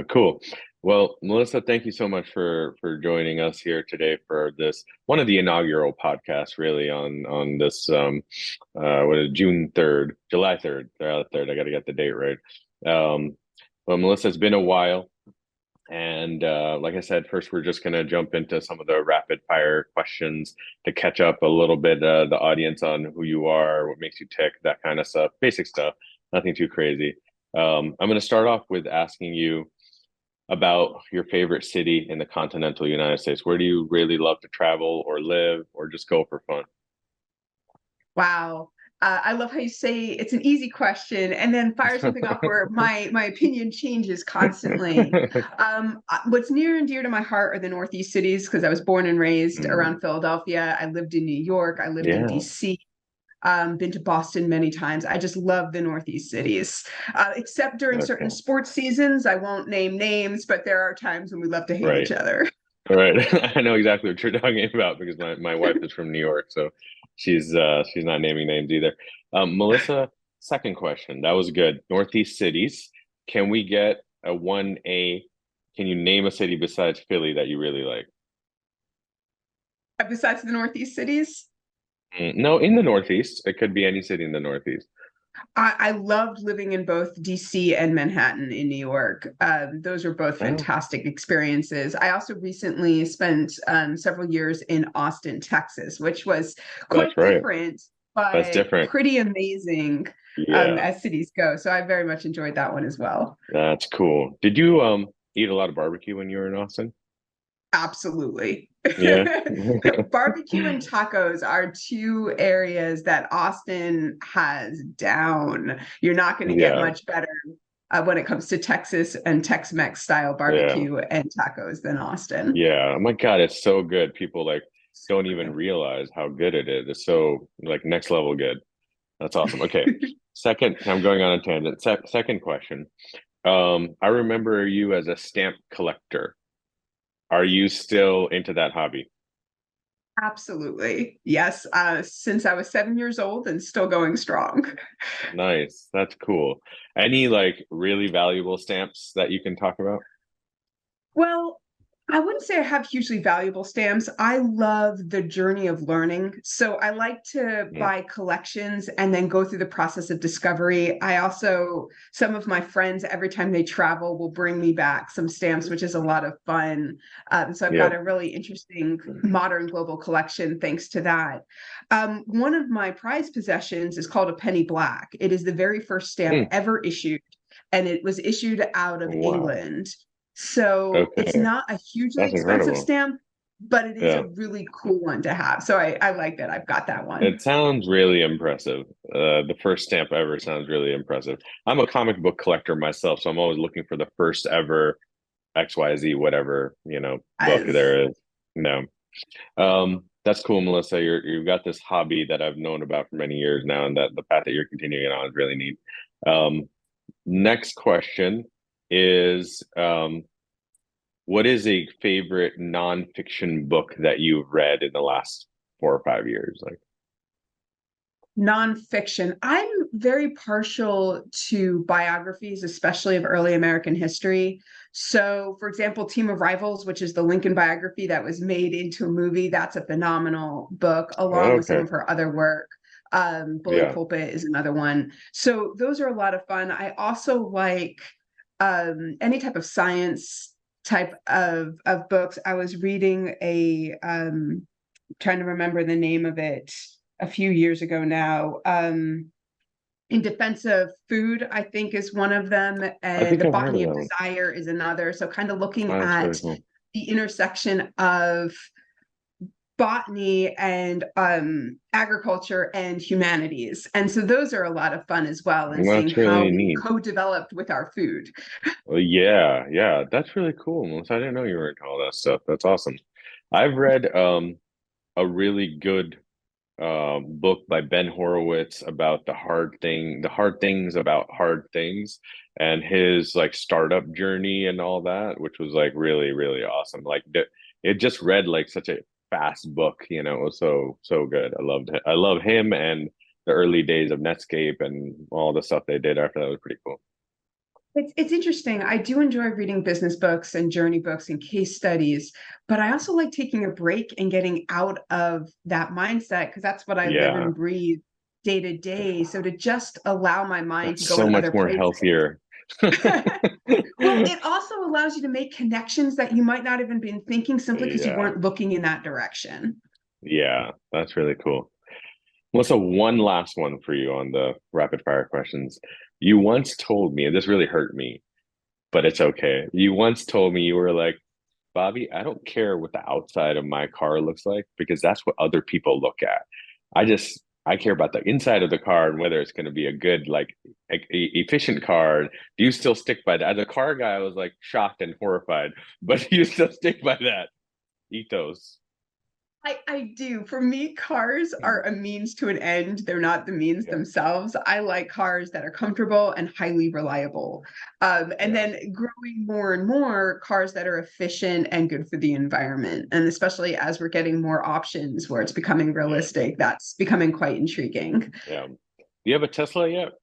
Cool. Well, Melissa, thank you so much for joining us here today for this one of the inaugural podcasts, really on this what is it, June 3rd, July 3rd, July 3rd. I got to get the date right. Um, well, Melissa, it's been a while, and like I said, first we're just gonna jump into some of the rapid fire questions to catch up a little bit the audience on who you are, what makes you tick, that kind of stuff, basic stuff, nothing too crazy. I'm gonna start off with asking you about your favorite city in the continental United States. Where do you really love to travel or live or just go for fun? Wow. I love how you say it's an easy question and then fire something off where my opinion changes constantly. What's near and dear to my heart are the Northeast cities because I was born and raised Mm, around Philadelphia. I lived in New York. I lived in yeah, DC. Been to Boston many times. I just love the Northeast cities, except during certain okay, sports seasons. I won't name names, but there are times when we love to hate right, each other. right. I know exactly what you're talking about because my wife is from New York, so she's not naming names either. Melissa, second question. That was good. Northeast cities. Can we get a 1A? Can you name a city besides Philly that you really like? Besides the Northeast cities, No, in the Northeast. It could be any city in the Northeast. I loved living in both DC and Manhattan in New York. Those were both Oh, fantastic experiences. I also recently spent several years in Austin, Texas, which was that's quite right. different, That's but different. pretty amazing Yeah, as cities go. So I very much enjoyed that one as well. that's cool. Did you eat a lot of barbecue when you were in Austin? Absolutely. Yeah. Barbecue and tacos are two areas that Austin has down. You're not going to get Yeah, much better when it comes to Texas and Tex-Mex style yeah, barbecue and tacos than Austin. yeah. Oh my God, it's so good. People like So don't even good. realize how good it is. It's so like next level good. That's awesome. Okay. Second, I'm going on a tangent. Second question. I remember you as a stamp collector. Are you still into that hobby? Absolutely. Yes. Since I was 7 years old and still going strong. Nice. That's cool. Any like really valuable stamps that you can talk about? Well, I wouldn't say I have hugely valuable stamps. I love the journey of learning. So I like to Mm, buy collections and then go through the process of discovery. I also, some of my friends, every time they travel, will bring me back some stamps, which is a lot of fun. So I've got yep. a really interesting modern global collection thanks to that. One of my prized possessions is called a penny black. It is the very first stamp Mm, ever issued, and it was issued out of wow. England. So it's Okay. not a hugely That's expensive incredible. stamp, but it is a Yeah. really cool one to have. So I like that I've got that one. It sounds really impressive. The first stamp ever sounds really impressive. I'm a comic book collector myself, so I'm always looking for the first ever XYZ, whatever, book As there is. No. That's cool, Melissa. You've got this hobby that I've known about for many years now, and that the path that you're continuing on is really neat. Um, Next question is what is a favorite nonfiction book that you've read in the last 4 or 5 years? Like, nonfiction. I'm very partial to biographies, especially of early American history. So, for example, Team of Rivals, which is the Lincoln biography that was made into a movie, that's a phenomenal book, along with some okay, of her other work. Bully yeah. Pulpit is another one. So those are a lot of fun. I also like any type of science type of books. I was reading a trying to remember the name of it a few years ago now. In Defense of Food, I think is one of them, I and think The I've heard of Botany of that one. Desire is another. So kind of looking Oh, that's really at cool. the intersection of botany and agriculture and humanities. And so those are a lot of fun as well, and seeing That's how really we neat. co-developed with our food. Well, yeah, yeah, that's really cool, Melissa. I didn't know you were into all that stuff. That's awesome. I've read a really good book by Ben Horowitz about the hard things about hard things, and his like startup journey and all that, which was like really, really awesome. Like it just read like such a fast book, It was so good. I loved it. I love him and the early days of Netscape and all the stuff they did after that was pretty cool. It's interesting. I do enjoy reading business books and journey books and case studies, but I also like taking a break and getting out of that mindset because that's what I live Yeah, and breathe day to day. So to just allow my mind to that's go so in much other more places. healthier. Well, it also allows you to make connections that you might not even been thinking simply because you Yeah, weren't looking in that direction. yeah, that's really cool. Melissa, one last one for you on the rapid fire questions. You once told me, and this really hurt me, but it's okay. You once told me you were like, Bobby, I don't care what the outside of my car looks like because that's what other people look at. I care about the inside of the car and whether it's going to be a good, like, efficient car. Do you still stick by that? As a car guy, I was like shocked and horrified, but you still stick by that ethos. I do. For me, cars are a means to an end. They're not the means Yeah, themselves. I like cars that are comfortable and highly reliable. And yeah, then growing more and more cars that are efficient and good for the environment. And especially as we're getting more options where it's becoming yeah, realistic, that's becoming quite intriguing. yeah. Do you have a Tesla yet?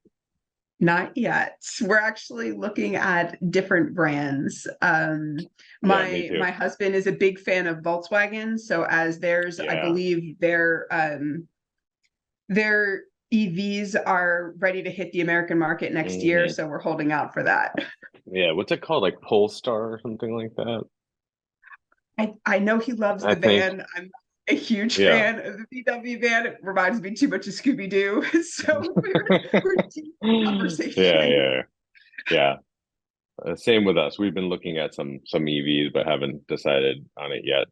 Not yet. We're actually looking at different brands. Yeah, me too. My husband is a big fan of Volkswagen, so as theirs, I Yeah. believe their EVs are ready to hit the American market next year, Hmm. so we're holding out for that. Yeah, what's it called? Like Polestar or something like that? I know he loves I the think. van. I'm a huge Yeah. fan of the VW van. It reminds me too much of Scooby Doo. So we're deep in Yeah, conversation. yeah, yeah. Same with us. We've been looking at some EVs, but haven't decided on it yet.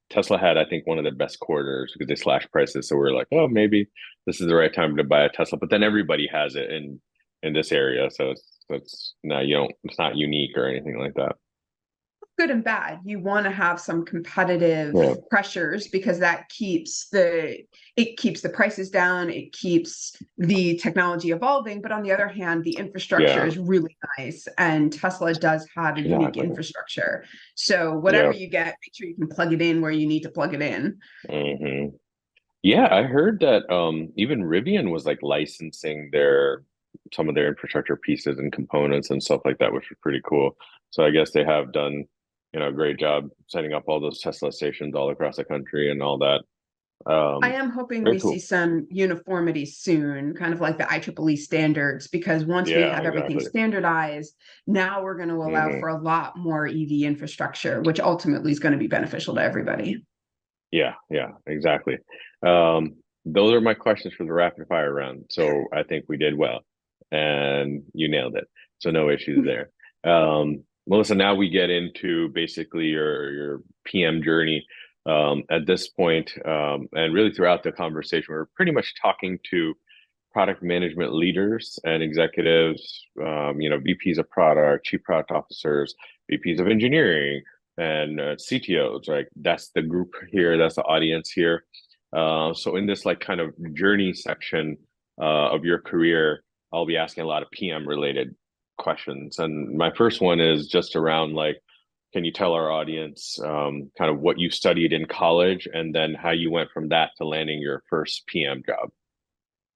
Tesla had, I think, one of the best quarters because they slashed prices. So we are like, oh, maybe this is the right time to buy a Tesla. But then everybody has it in this area, so it's no, you don't. It's not unique or anything like that. Good and bad. You want to have some competitive Yeah, pressures because that keeps the prices down, it keeps the technology evolving, but on the other hand, the infrastructure yeah, is really nice and Tesla does have a unique exactly. infrastructure. So whatever Yeah. you get, make sure you can plug it in where you need to plug it in. Hmm. Yeah, I heard that even Rivian was like licensing their some of their infrastructure pieces and components and stuff like that, which was pretty cool. So I guess they have done, a great job setting up all those Tesla stations all across the country and all that. I Um, am hoping Very we see cool. some uniformity soon, kind of like the IEEE standards, because once we Yeah, have everything exactly. standardized, now we're going to allow Hmm. for a lot more EV infrastructure, which ultimately is going to be beneficial to everybody. Yeah, yeah, exactly. Those are my questions for the rapid fire round. So I think we did well, and you nailed it. So no issues there. Melissa, now we get into basically your PM journey. At this point, and really throughout the conversation, we're pretty much talking to product management leaders and executives, VPs of product, chief product officers, VPs of engineering, and CTOs, right? That's the group here. That's the audience here. So in this like kind of journey section of your career, I'll be asking a lot of PM related questions. And my first one is just around like, can you tell our audience kind of what you studied in college and then how you went from that to landing your first PM job?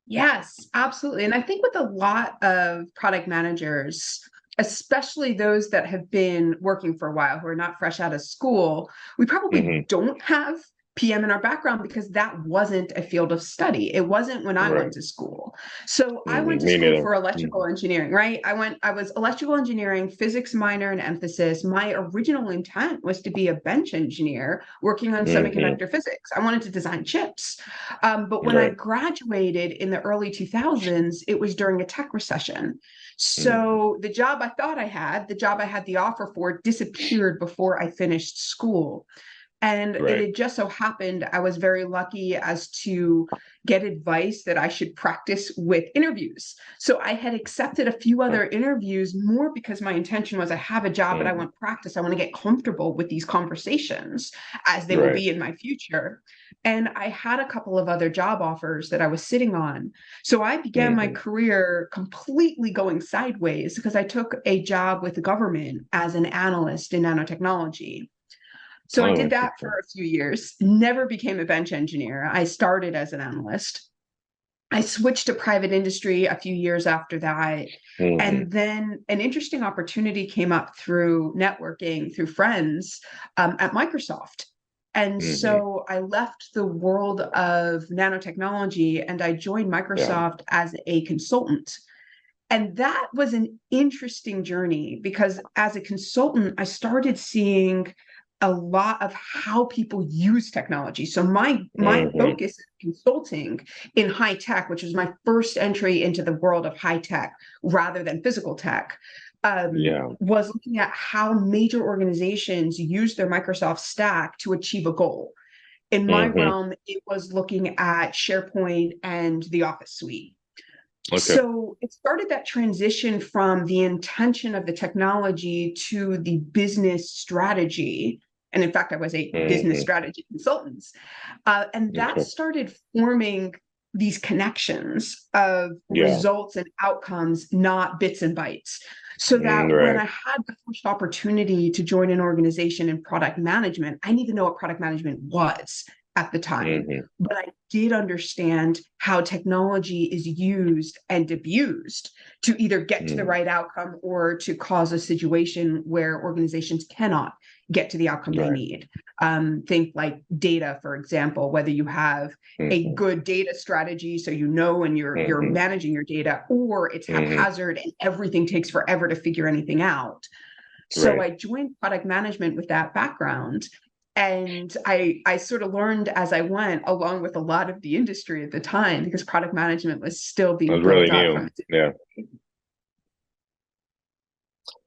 Yes, absolutely. And I think with a lot of product managers, especially those that have been working for a while, who are not fresh out of school, we probably Hmm. don't have PM in our background because that wasn't a field of study. It wasn't when I went Right. to school. So I went Hmm. to Me school neither. for electrical engineering, right? I was electrical engineering, physics minor and emphasis. My original intent was to be a bench engineer working on Hmm. semiconductor physics. I wanted to design chips. But when I Right. graduated in the early 2000s, it was during a tech recession. Hmm. So the job I thought I had, the job I had the offer for, disappeared before I finished school. And it Right. had just so happened I was very lucky as to get advice that I should practice with interviews. So I had accepted a few Huh. other interviews more because my intention was I have a job, but I Hmm. want practice. I want to get comfortable with these conversations as they will Right. be in my future. And I had a couple of other job offers that I was sitting on. So I began my Hmm. career completely going sideways because I took a job with the government as an analyst in nanotechnology. So I Oh, did that for interesting. a few years, never became a bench engineer. I started as an analyst. I switched to private industry a few years after that. Hmm. And then an interesting opportunity came up through networking, through friends at Microsoft. And Hmm. so I left the world of nanotechnology and I joined Yeah. Microsoft as a consultant. And that was an interesting journey because as a consultant, I started seeing a lot of how people use technology. So my Hmm. focus is consulting in high tech, which was my first entry into the world of high tech rather than physical tech. Yeah. Was looking at how major organizations use their Microsoft stack to achieve a goal. In my Hmm. realm, it was looking at SharePoint and the Office suite. Okay. So it started that transition from the intention of the technology to the business strategy. And in fact, I was a business Hmm. strategy consultant. And that Okay. started forming these connections of Yeah. results and outcomes, not bits and bytes. So that when Right. I had the first opportunity to join an organization in product management, I didn't even know what product management was at the time, Hmm. but I did understand how technology is used and abused to either get to the Hmm. right outcome or to cause a situation where organizations cannot get to the outcome they Right. need. Think like data, for example, whether you have a Hmm. good data strategy, so you know and you're Hmm. managing your data, or it's Hmm. haphazard and everything takes forever to figure anything out. So Right. I joined product management with that background. And I sort of learned as I went, along with a lot of the industry at the time, because product management was still That being was really built up new. from its. Yeah.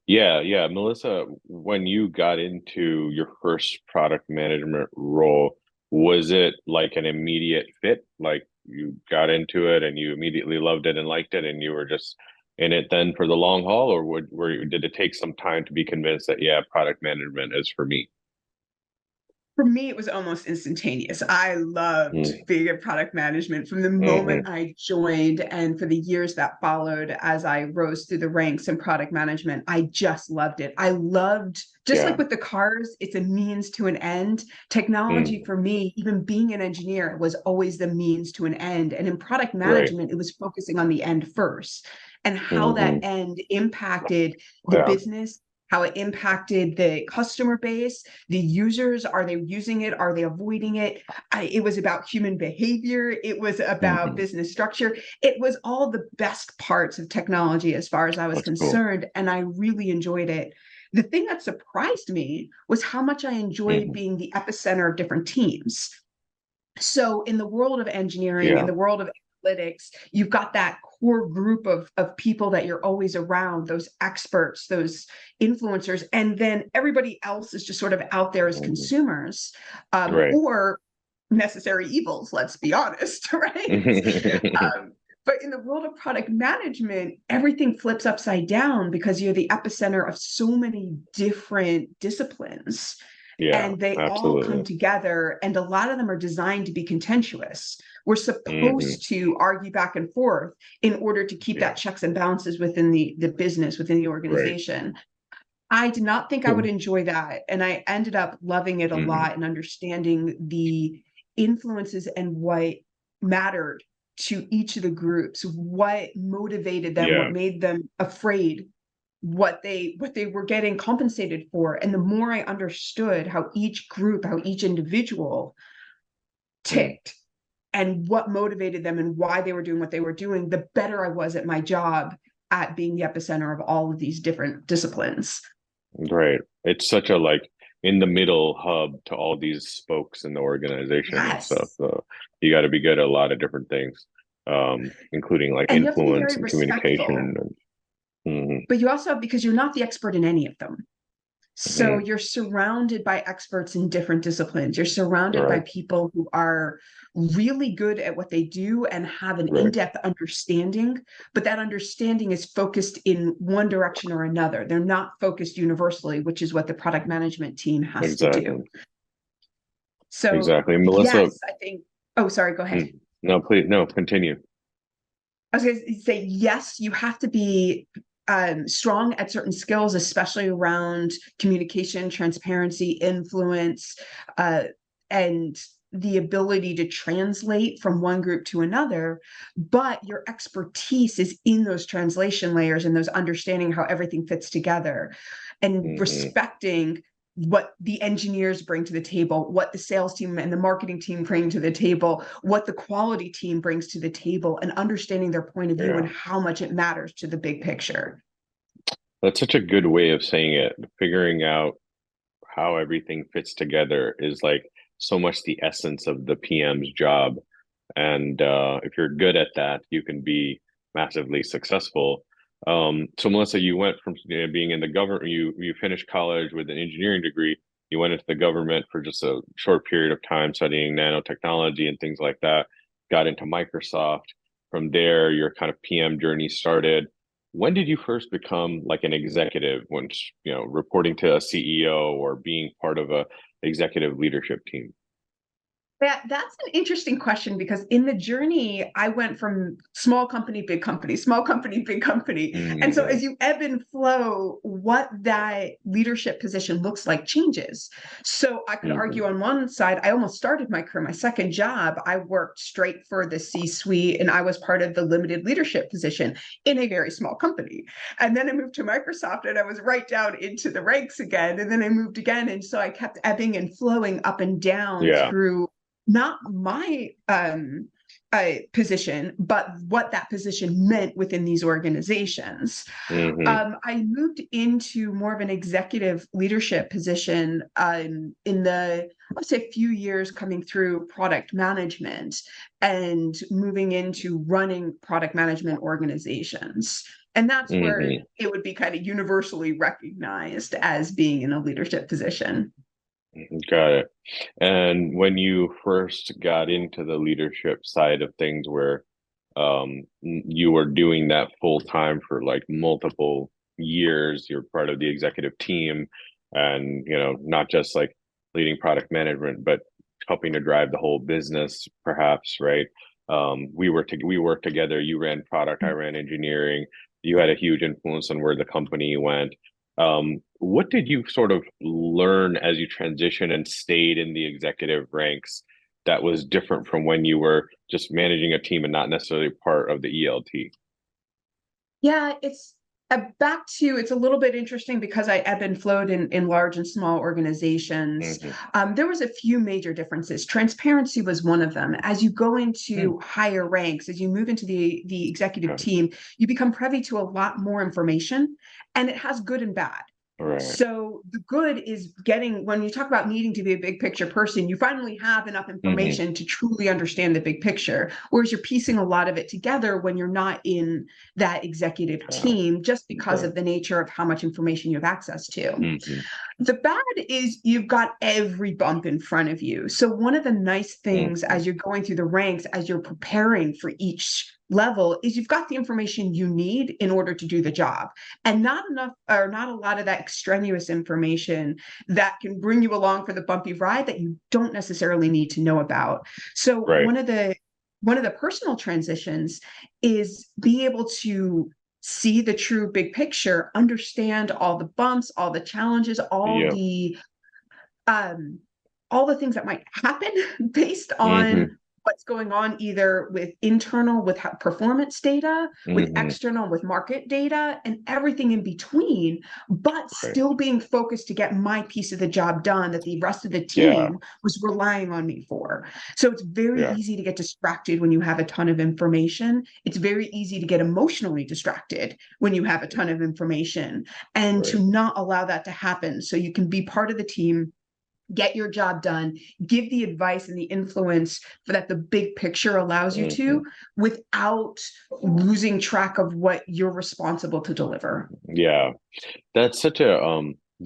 Yeah, yeah. Melissa, when you got into your first product management role, was it like an immediate fit? Like you got into it and you immediately loved it and liked it and you were just in it then for the long haul, or did it take some time to be convinced that, yeah, product management is for me? For me, it was almost instantaneous. I loved Mm-hmm. being in product management from the moment Mm-hmm. I joined and for the years that followed as I rose through the ranks in product management. I just loved it. I loved, just like Yeah. with the cars, it's a means to an end. Technology Mm-hmm. for me, even being an engineer, was always the means to an end. And in product Right. management, it was focusing on the end first and how that Mm-hmm. end impacted the Yeah. business, how it impacted the customer base, the users. Are they using it? Are they avoiding it? It was about human behavior. It was about Mm-hmm. business structure. It was all the best parts of technology as far as I was That's cool. concerned. And I really enjoyed it. The thing that surprised me was how much I enjoyed Mm-hmm. being the epicenter of different teams. So in the world of engineering, in Yeah. the world of analytics, you've got that core group of people that you're always around, those experts, those influencers, and then everybody else is just sort of out there as Mm-hmm. consumers, Right. or necessary evils, let's be honest, right? um, but in the world of product management, everything flips upside down because you're the epicenter of so many different disciplines Yeah, and they all come absolutely. together and a lot of them are designed to be contentious. We're Hmm. supposed to argue back and forth in order to keep Yeah. that checks and balances within the business, within the Right. organization. I did not think I would enjoy that, and I ended up loving it a Hmm. lot and understanding the influences and what mattered to each of the groups, what motivated them, what Yeah. made them afraid, what they were getting compensated for. And the more I understood how each group, how each individual Mm. ticked and what motivated them and why they were doing what they were doing, the better I was at my job at being the epicenter of all of these different disciplines. Right. It's such a like in the middle hub to all these spokes in the organization and stuff. Yes. So you got to be good at a lot of different things, including like And you have to be influence very and communication. respectful, And, but you also, because you're not the expert in any of them. So mhm. you're surrounded by experts in different disciplines. You're surrounded by Right. people who are really good at what they do and have an Right. in-depth understanding, but that understanding is focused in one direction or another. They're not focused universally, which is what the product management team has to do. Exactly. So, Exactly. Melissa, yes, I think, oh, sorry, go ahead. no, please, no, continue. I was going to say, yes, you have to be strong at certain skills, especially around communication, transparency, influence, uh, and the ability to translate from one group to another, but your expertise is in those translation layers and those understanding how everything fits together and Hmm. respecting what the engineers bring to the table, what the sales team and the marketing team bring to the table, what the quality team brings to the table, and understanding their point of view Yeah. and how much it matters to the big picture. That's such a good way of saying it. Figuring out how everything fits together is like so much the essence of the PM's job. And if you're good at that, you can be massively successful. So Melissa, you went from being in the government, you finished college with an engineering degree. You went into the government for just a short period of time studying nanotechnology and things like that. Got into Microsoft. From there, your kind of PM journey started. When did you first become like an executive? When reporting to a CEO or being part of a executive leadership team? That's an interesting question because in the journey, I went from small company, big company, small company, big company. And so Hmm. as you ebb and flow, what that leadership position looks like changes. So I could argue Hmm. on one side, I almost started my career, my second job, I worked straight for the C-suite and I was part of the limited leadership position in a very small company. And then I moved to Microsoft and I was right down into the ranks again. And then I moved again. And so I kept ebbing and flowing up and down Yeah. through not my position, but what that position meant within these organizations. Hmm. I moved into more of an executive leadership position in the, I would say, few years coming through product management and moving into running product management organizations. And that's where Hmm. it would be kind of universally recognized as being in a leadership position. Got it. And when you first got into the leadership side of things, where you were doing that full time for like multiple years, you're part of the executive team, and not just like leading product management, but helping to drive the whole business, perhaps, right? We worked together. You ran product, I ran engineering. You had a huge influence on where the company went. What did you sort of learn as you transitioned and stayed in the executive ranks that was different from when you were just managing a team and not necessarily part of the ELT? Yeah, it's back to it's a little bit interesting because I ebb and flowed in large and small organizations. Hmm. There was a few major differences. Transparency was one of them. As you go into higher ranks, as you move into the executive Okay. team, you become privy to a lot more information, and it has good and bad. All right. So the good is getting, when you talk about needing to be a big picture person, you finally have enough Hmm. information to truly understand the big picture. Whereas you're piecing a lot of it together when you're not in that executive Yeah. team, just because Okay. of the nature of how much information you have access to. Hmm. The bad is you've got every bump in front of you. So, one of the nice things Hmm. as you're going through the ranks, as you're preparing for each level, is you've got the information you need in order to do the job, and not enough or not a lot of that extraneous information that can bring you along for the bumpy ride that you don't necessarily need to know about. So, Right. one of the personal transitions is being able to see the true big picture, understand all the bumps, all the challenges, Yeah. um, all the things that might happen based on Hmm. what's going on either with internal with performance data, with Hmm. external with market data, and everything in between, but Right. still being focused to get my piece of the job done that the rest of the Yeah. team was relying on me for. So it's very Yeah. easy to get distracted when you have a ton of information. It's very easy to get emotionally distracted when you have a ton of information, and Right. to not allow that to happen so you can be part of the team, get your job done, give the advice and the influence for that the big picture allows you to, Hmm. without losing track of what you're responsible to deliver. Yeah. That's such a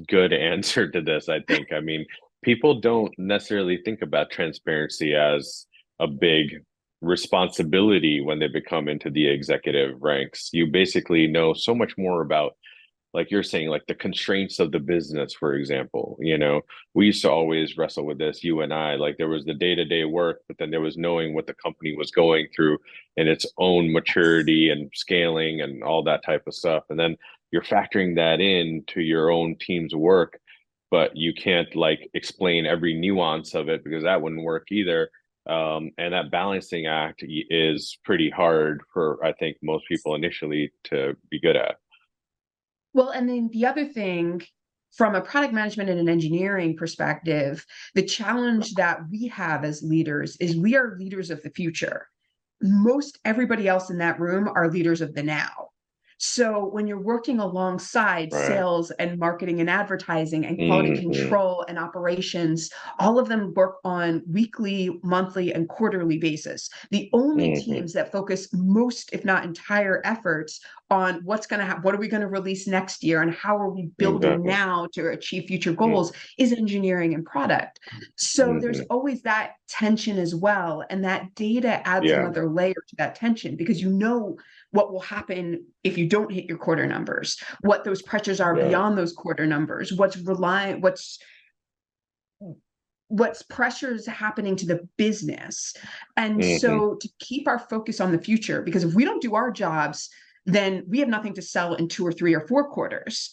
good answer to this, I think. I mean, people don't necessarily think about transparency as a big responsibility when they become into the executive ranks. You basically know so much more about, like you're saying, like the constraints of the business, for example. We used to always wrestle with this, you and I, like there was the day-to-day work, but then there was knowing what the company was going through and its own maturity and scaling and all that type of stuff. And then you're factoring that in to your own team's work. but you can't like explain every nuance of it because that wouldn't work either. And that balancing act is pretty hard for, I think, most people initially to be good at. Well, and then the other thing from a product management and an engineering perspective, the challenge that we have as leaders is we are leaders of the future. Most everybody else in that room are leaders of the now. So when you're working alongside Right. sales and marketing and advertising and quality Hmm. control and operations, all of them work on weekly, monthly, and quarterly basis. The only Hmm. teams that focus most, if not entire efforts on what's going to happen, what are we going to release next year, and how are we building Exactly. now to achieve future Mm. goals is engineering and product. So there's Hmm. always that tension as well. And that data adds Yeah. another layer to that tension because you know what will happen if you don't hit your quarter numbers, what those pressures are Yeah. beyond those quarter numbers, what's pressures happening to the business. And Hmm. so to keep our focus on the future, because if we don't do our jobs, then we have nothing to sell in 2 or 3 or 4 quarters.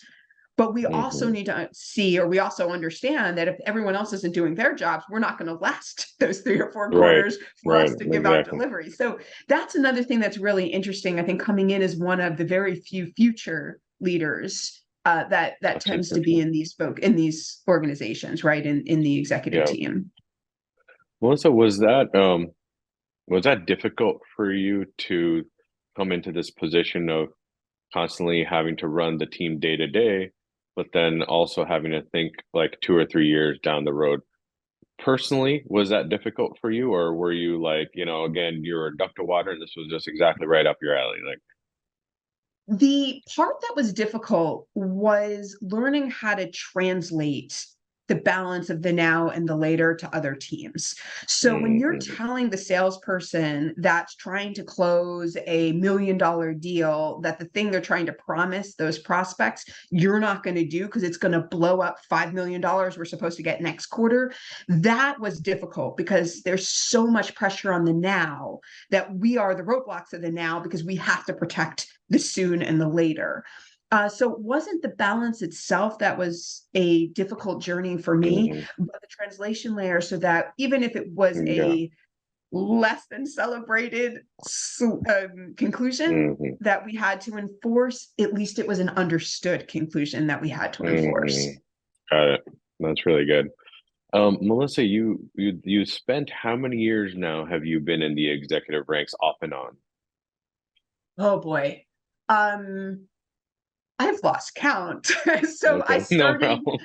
But we also Hmm. need to see, or we also understand that if everyone else isn't doing their jobs, we're not going to last those 3 or 4 Right. quarters for Right. us to give out Exactly. delivery. So that's another thing that's really interesting. I think coming in as one of the very few future leaders that That's tends to be interesting. in these organizations, right? In the executive Yeah. team. Melissa, was that difficult for you to come into this position of constantly having to run the team day to day, but then also having to think like 2 or 3 years down the road? Personally, was that difficult for you, or were you like, again, you're a duck to water, and this was just exactly right up your alley? Like, The part that was difficult was learning how to translate the balance of the now and the later to other teams. So when you're mm-hmm, telling the salesperson that's trying to close a $1 million deal that the thing they're trying to promise those prospects, you're not going to do because it's going to blow up $5 million we're supposed to get next quarter, that was difficult because there's so much pressure on the now that we are the roadblocks of the now because we have to protect the soon and the later. So it wasn't the balance itself that was a difficult journey for me, mm-hmm, but the translation layer so that even if it was yeah, a less than celebrated conclusion mm-hmm, that we had to enforce, at least it was an understood conclusion that we had to mm-hmm. enforce. Got it. That's really good. Melissa, you spent how many years now have you been in the executive ranks off and on? Oh boy. Um, I've lost count. So I Okay, no started problem.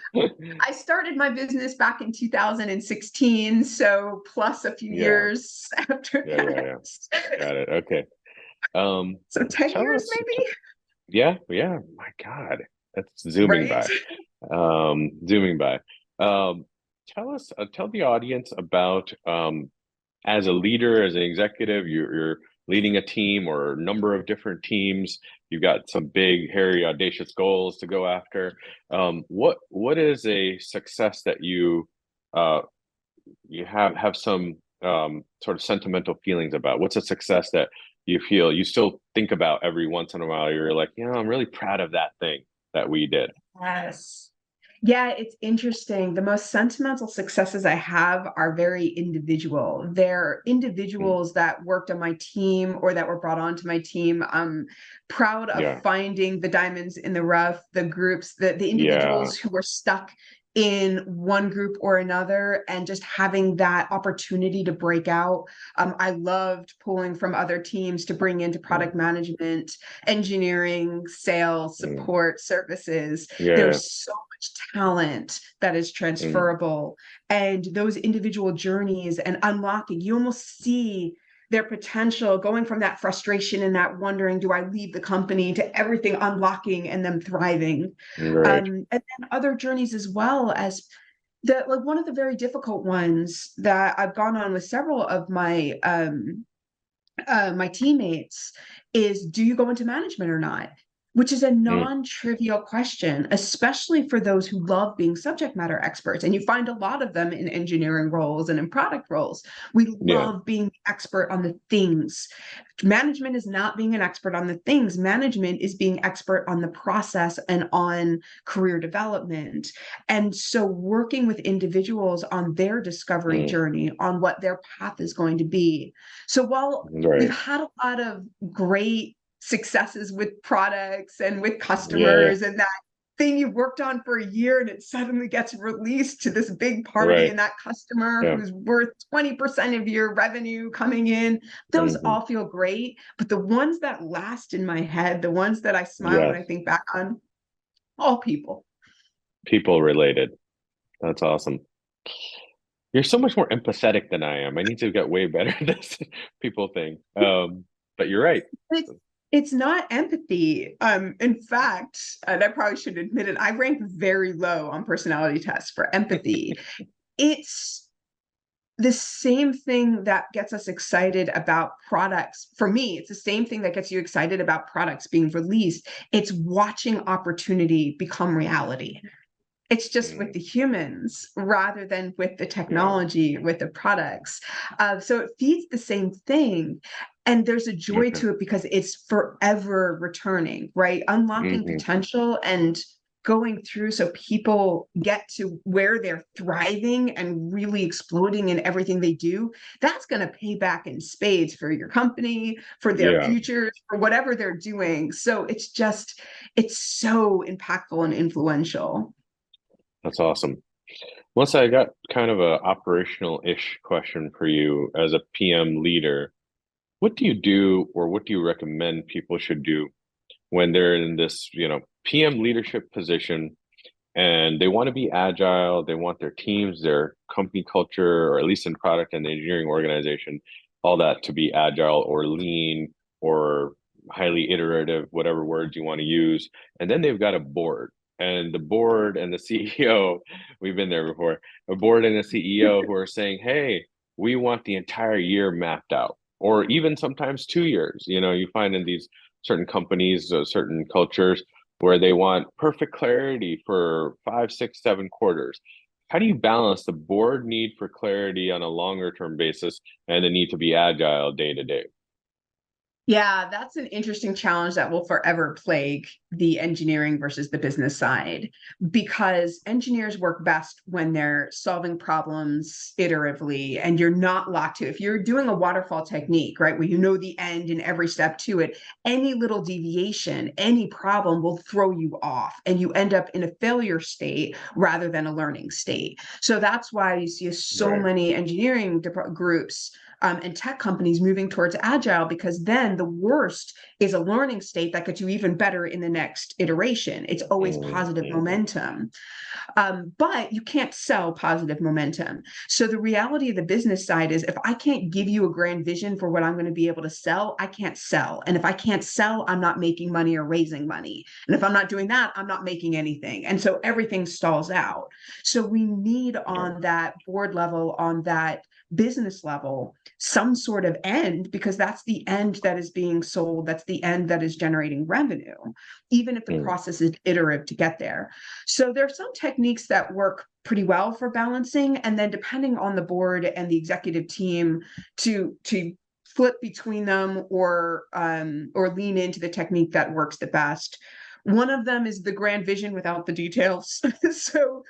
I started my business back in 2016, so plus a few Yeah, years after yeah, yeah, that. yeah. Got it. Okay. Um, So 10 tell years us. maybe, Yeah, yeah. My God, that's zooming right? by. Zooming by. Tell the audience about as a leader, as an executive, you're leading a team or a number of different teams. You've got some big, hairy, audacious goals to go after. What is a success that uh, you have some sort of sentimental feelings about? What's a success that you feel you still think about every once in a while? You're like, I'm really proud of that thing that we did. Yes. Yeah, it's interesting. The most sentimental successes I have are very individual. They're Mm, individuals that worked on my team or that were brought onto my team. I'm proud of yeah, finding the diamonds in the rough, the groups, the yeah, individuals who were stuck in one group or another and just having that opportunity to break out. I loved pulling from other teams to bring into mm, product management, engineering, sales, mm, support, services. yeah, There's so much talent that is mm, transferable, and those individual journeys and unlocking, you almost see their potential going from that frustration and that wondering, do I leave the company, to everything unlocking and them thriving. right. And then other journeys as well as like one of the very difficult ones that I've gone on with several of my teammates is, do you go into management or not? which is a Mm, non-trivial question, especially for those who love being subject matter experts. And you find a lot of them in engineering roles and in product roles. We yeah. love being expert on the things. Management is not being an expert on the things. Management is being expert on the process and on career development. And so working with individuals on their discovery Mm, journey, on what their path is going to be. So while we've right. had a lot of great successes with products and with Yeah. customers, and that thing you worked on for a year and it suddenly gets released to this big party, Right. and that customer Yeah. who's worth 20% of your revenue coming in, those Hmm. all feel great. But the ones that last in my head, the ones that I smile when Yes. I think back on, all people. People related. That's awesome. You're so much more empathetic than I am. I need to get way better at this people thing. But you're right. It's not empathy. In fact, and I probably should admit it, I rank very low on personality tests for empathy. It's the same thing that gets us excited about products. For me, it's the same thing that gets you excited about products being released. It's watching opportunity become reality. It's just with Mm, the humans rather than with the yeah. technology, with the products. So it feeds the same thing. And there's a joy Okay. to it because it's forever returning, right? Unlocking Hmm. potential and going through so people get to where they're thriving and really exploding in everything they do. That's going to pay back in spades for your company, for their Yeah. futures, for whatever they're doing. So it's so impactful and influential. That's awesome. Melissa, I got kind of a operational-ish question for you as a PM leader. What do you do, or what do you recommend people should do when they're in this, PM leadership position and they want to be agile, they want their teams, their company culture, or at least in product and engineering organization, all that to be agile or lean or highly iterative, whatever words you want to use. And then they've got a board. And the board and the CEO, we've been there before, a board and a CEO who are saying, hey, we want the entire year mapped out, or even sometimes 2 years. You find in these certain companies, certain cultures, where they want perfect clarity for 5, 6, 7 quarters. How do you balance the board need for clarity on a longer term basis and the need to be agile day to day? Yeah, that's an interesting challenge that will forever plague the engineering versus the business side, because engineers work best when they're solving problems iteratively and you're not locked to. If you're doing a waterfall technique, right, where you know the end and every step to it, any little deviation, any problem will throw you off and you end up in a failure state rather than a learning state. So that's why you see so Right. many engineering groups and tech companies moving towards agile, because then the worst is a learning state that gets you even better in the next iteration. It's always positive Mm-hmm. momentum. But you can't sell positive momentum. So the reality of the business side is, if I can't give you a grand vision for what I'm going to be able to sell, I can't sell. And if I can't sell, I'm not making money or raising money. And if I'm not doing that, I'm not making anything. And so everything stalls out. So we need Yeah. on that board level, on that business level, some sort of end, because that's the end that is being sold. That's the end that is generating revenue, even if the Mm, process is iterative to get there. So there are some techniques that work pretty well for balancing, and then depending on the board and the executive team to flip between them, or lean into the technique that works the best. One of them is the grand vision without the details. So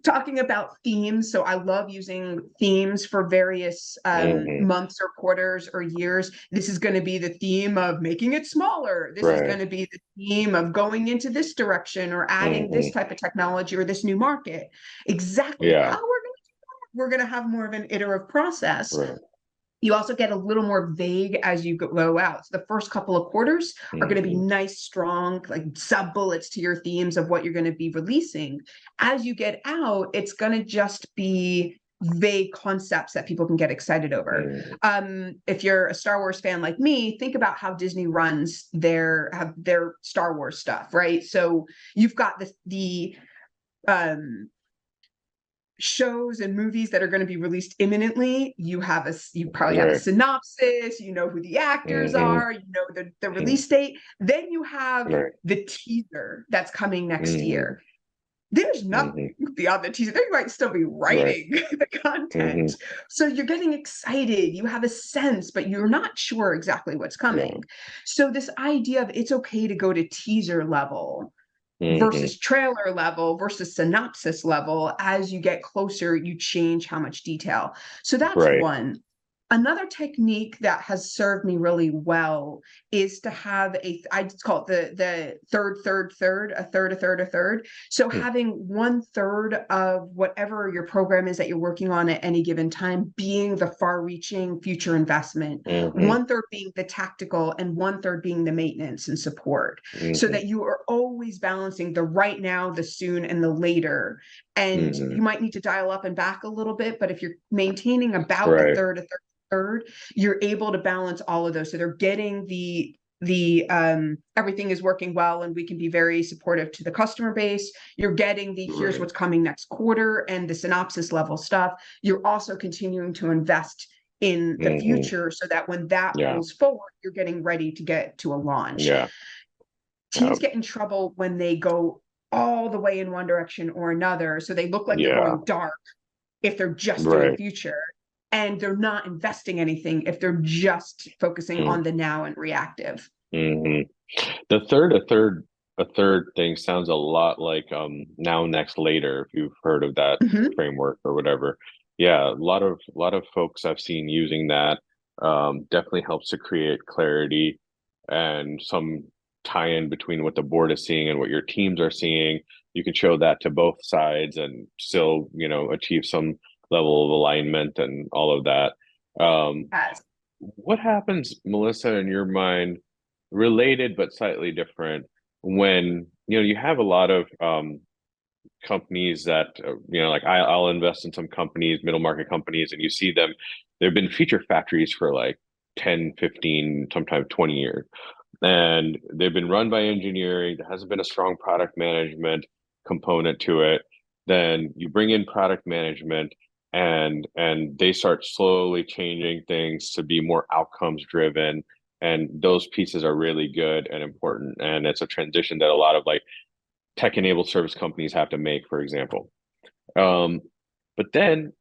talking about themes. So I love using themes for various hmm. months or quarters or years. This is going to be the theme of making it smaller. This is Right. going to be the theme of going into this direction or adding this Hmm. type of technology or this new market. Exactly how Yeah. we're going to have more of an iterative process. Right. You also get a little more vague as you go out. So the first couple of quarters are going to be Hmm. nice, strong, like sub bullets to your themes of what you're going to be releasing. As you get out, it's going to just be vague concepts that people can get excited over. Hmm. If you're a Star Wars fan like me, think about how Disney runs their Star Wars stuff, right? So you've got the um, shows and movies that are going to be released imminently, you probably have a Right. synopsis, you know who the actors Mm-hmm. are, you know the release date. Then you have Right. the teaser that's coming next Mm-hmm. year. There's Mm-hmm. nothing beyond the teaser. They might still be Right. writing the Mm-hmm. content. So you're getting excited. You have a sense, but you're not sure exactly what's Yeah. coming. So this idea of it's okay to go to teaser level Mm-hmm. versus trailer level versus synopsis level, as you get closer, you change how much detail. So that's Right. one. Another technique that has served me really well is to have I just call it the third, a third, a third, a third. So having 1/3 of whatever your program is that you're working on at any given time being the far-reaching future investment, Mm-hmm. 1/3 being the tactical, and 1/3 being the maintenance and support, so Mm-hmm. that you are always balancing the right now, the soon, and the later. And Mm-hmm. you might need to dial up and back a little bit, but if you're maintaining about Right. a third, you're able to balance all of those. So they're getting the everything is working well and we can be very supportive to the customer base. You're getting the here's Right. what's coming next quarter and the synopsis level stuff. You're also continuing to invest in the Mm-hmm. future so that when that Yeah. pulls forward, you're getting ready to get to a launch. Yeah. Teams get in trouble when they go all the way in one direction or another. So they look like they're Yeah. going dark if they're just doing Right. future, and they're not investing anything if they're just focusing on the now and reactive. Mm-hmm. The third, a third thing sounds a lot like now, next, later, if you've heard of that Mm-hmm. framework or whatever. Yeah, a lot of folks I've seen using that definitely helps to create clarity and some tie-in between what the board is seeing and what your teams are seeing. You can show that to both sides and still, achieve some level of alignment and all of that. Um, Yes. what happens, Melissa, in your mind, related but slightly different, when you have a lot of companies that like I'll invest in some companies, middle market companies, and you see them, they've been feature factories for like 10, 15, sometimes 20 years, and they've been run by engineering. There hasn't been a strong product management component to it. Then you bring in product management, and they start slowly changing things to be more outcomes driven, and those pieces are really good and important, and it's a transition that a lot of like tech enabled service companies have to make, for example. um, but then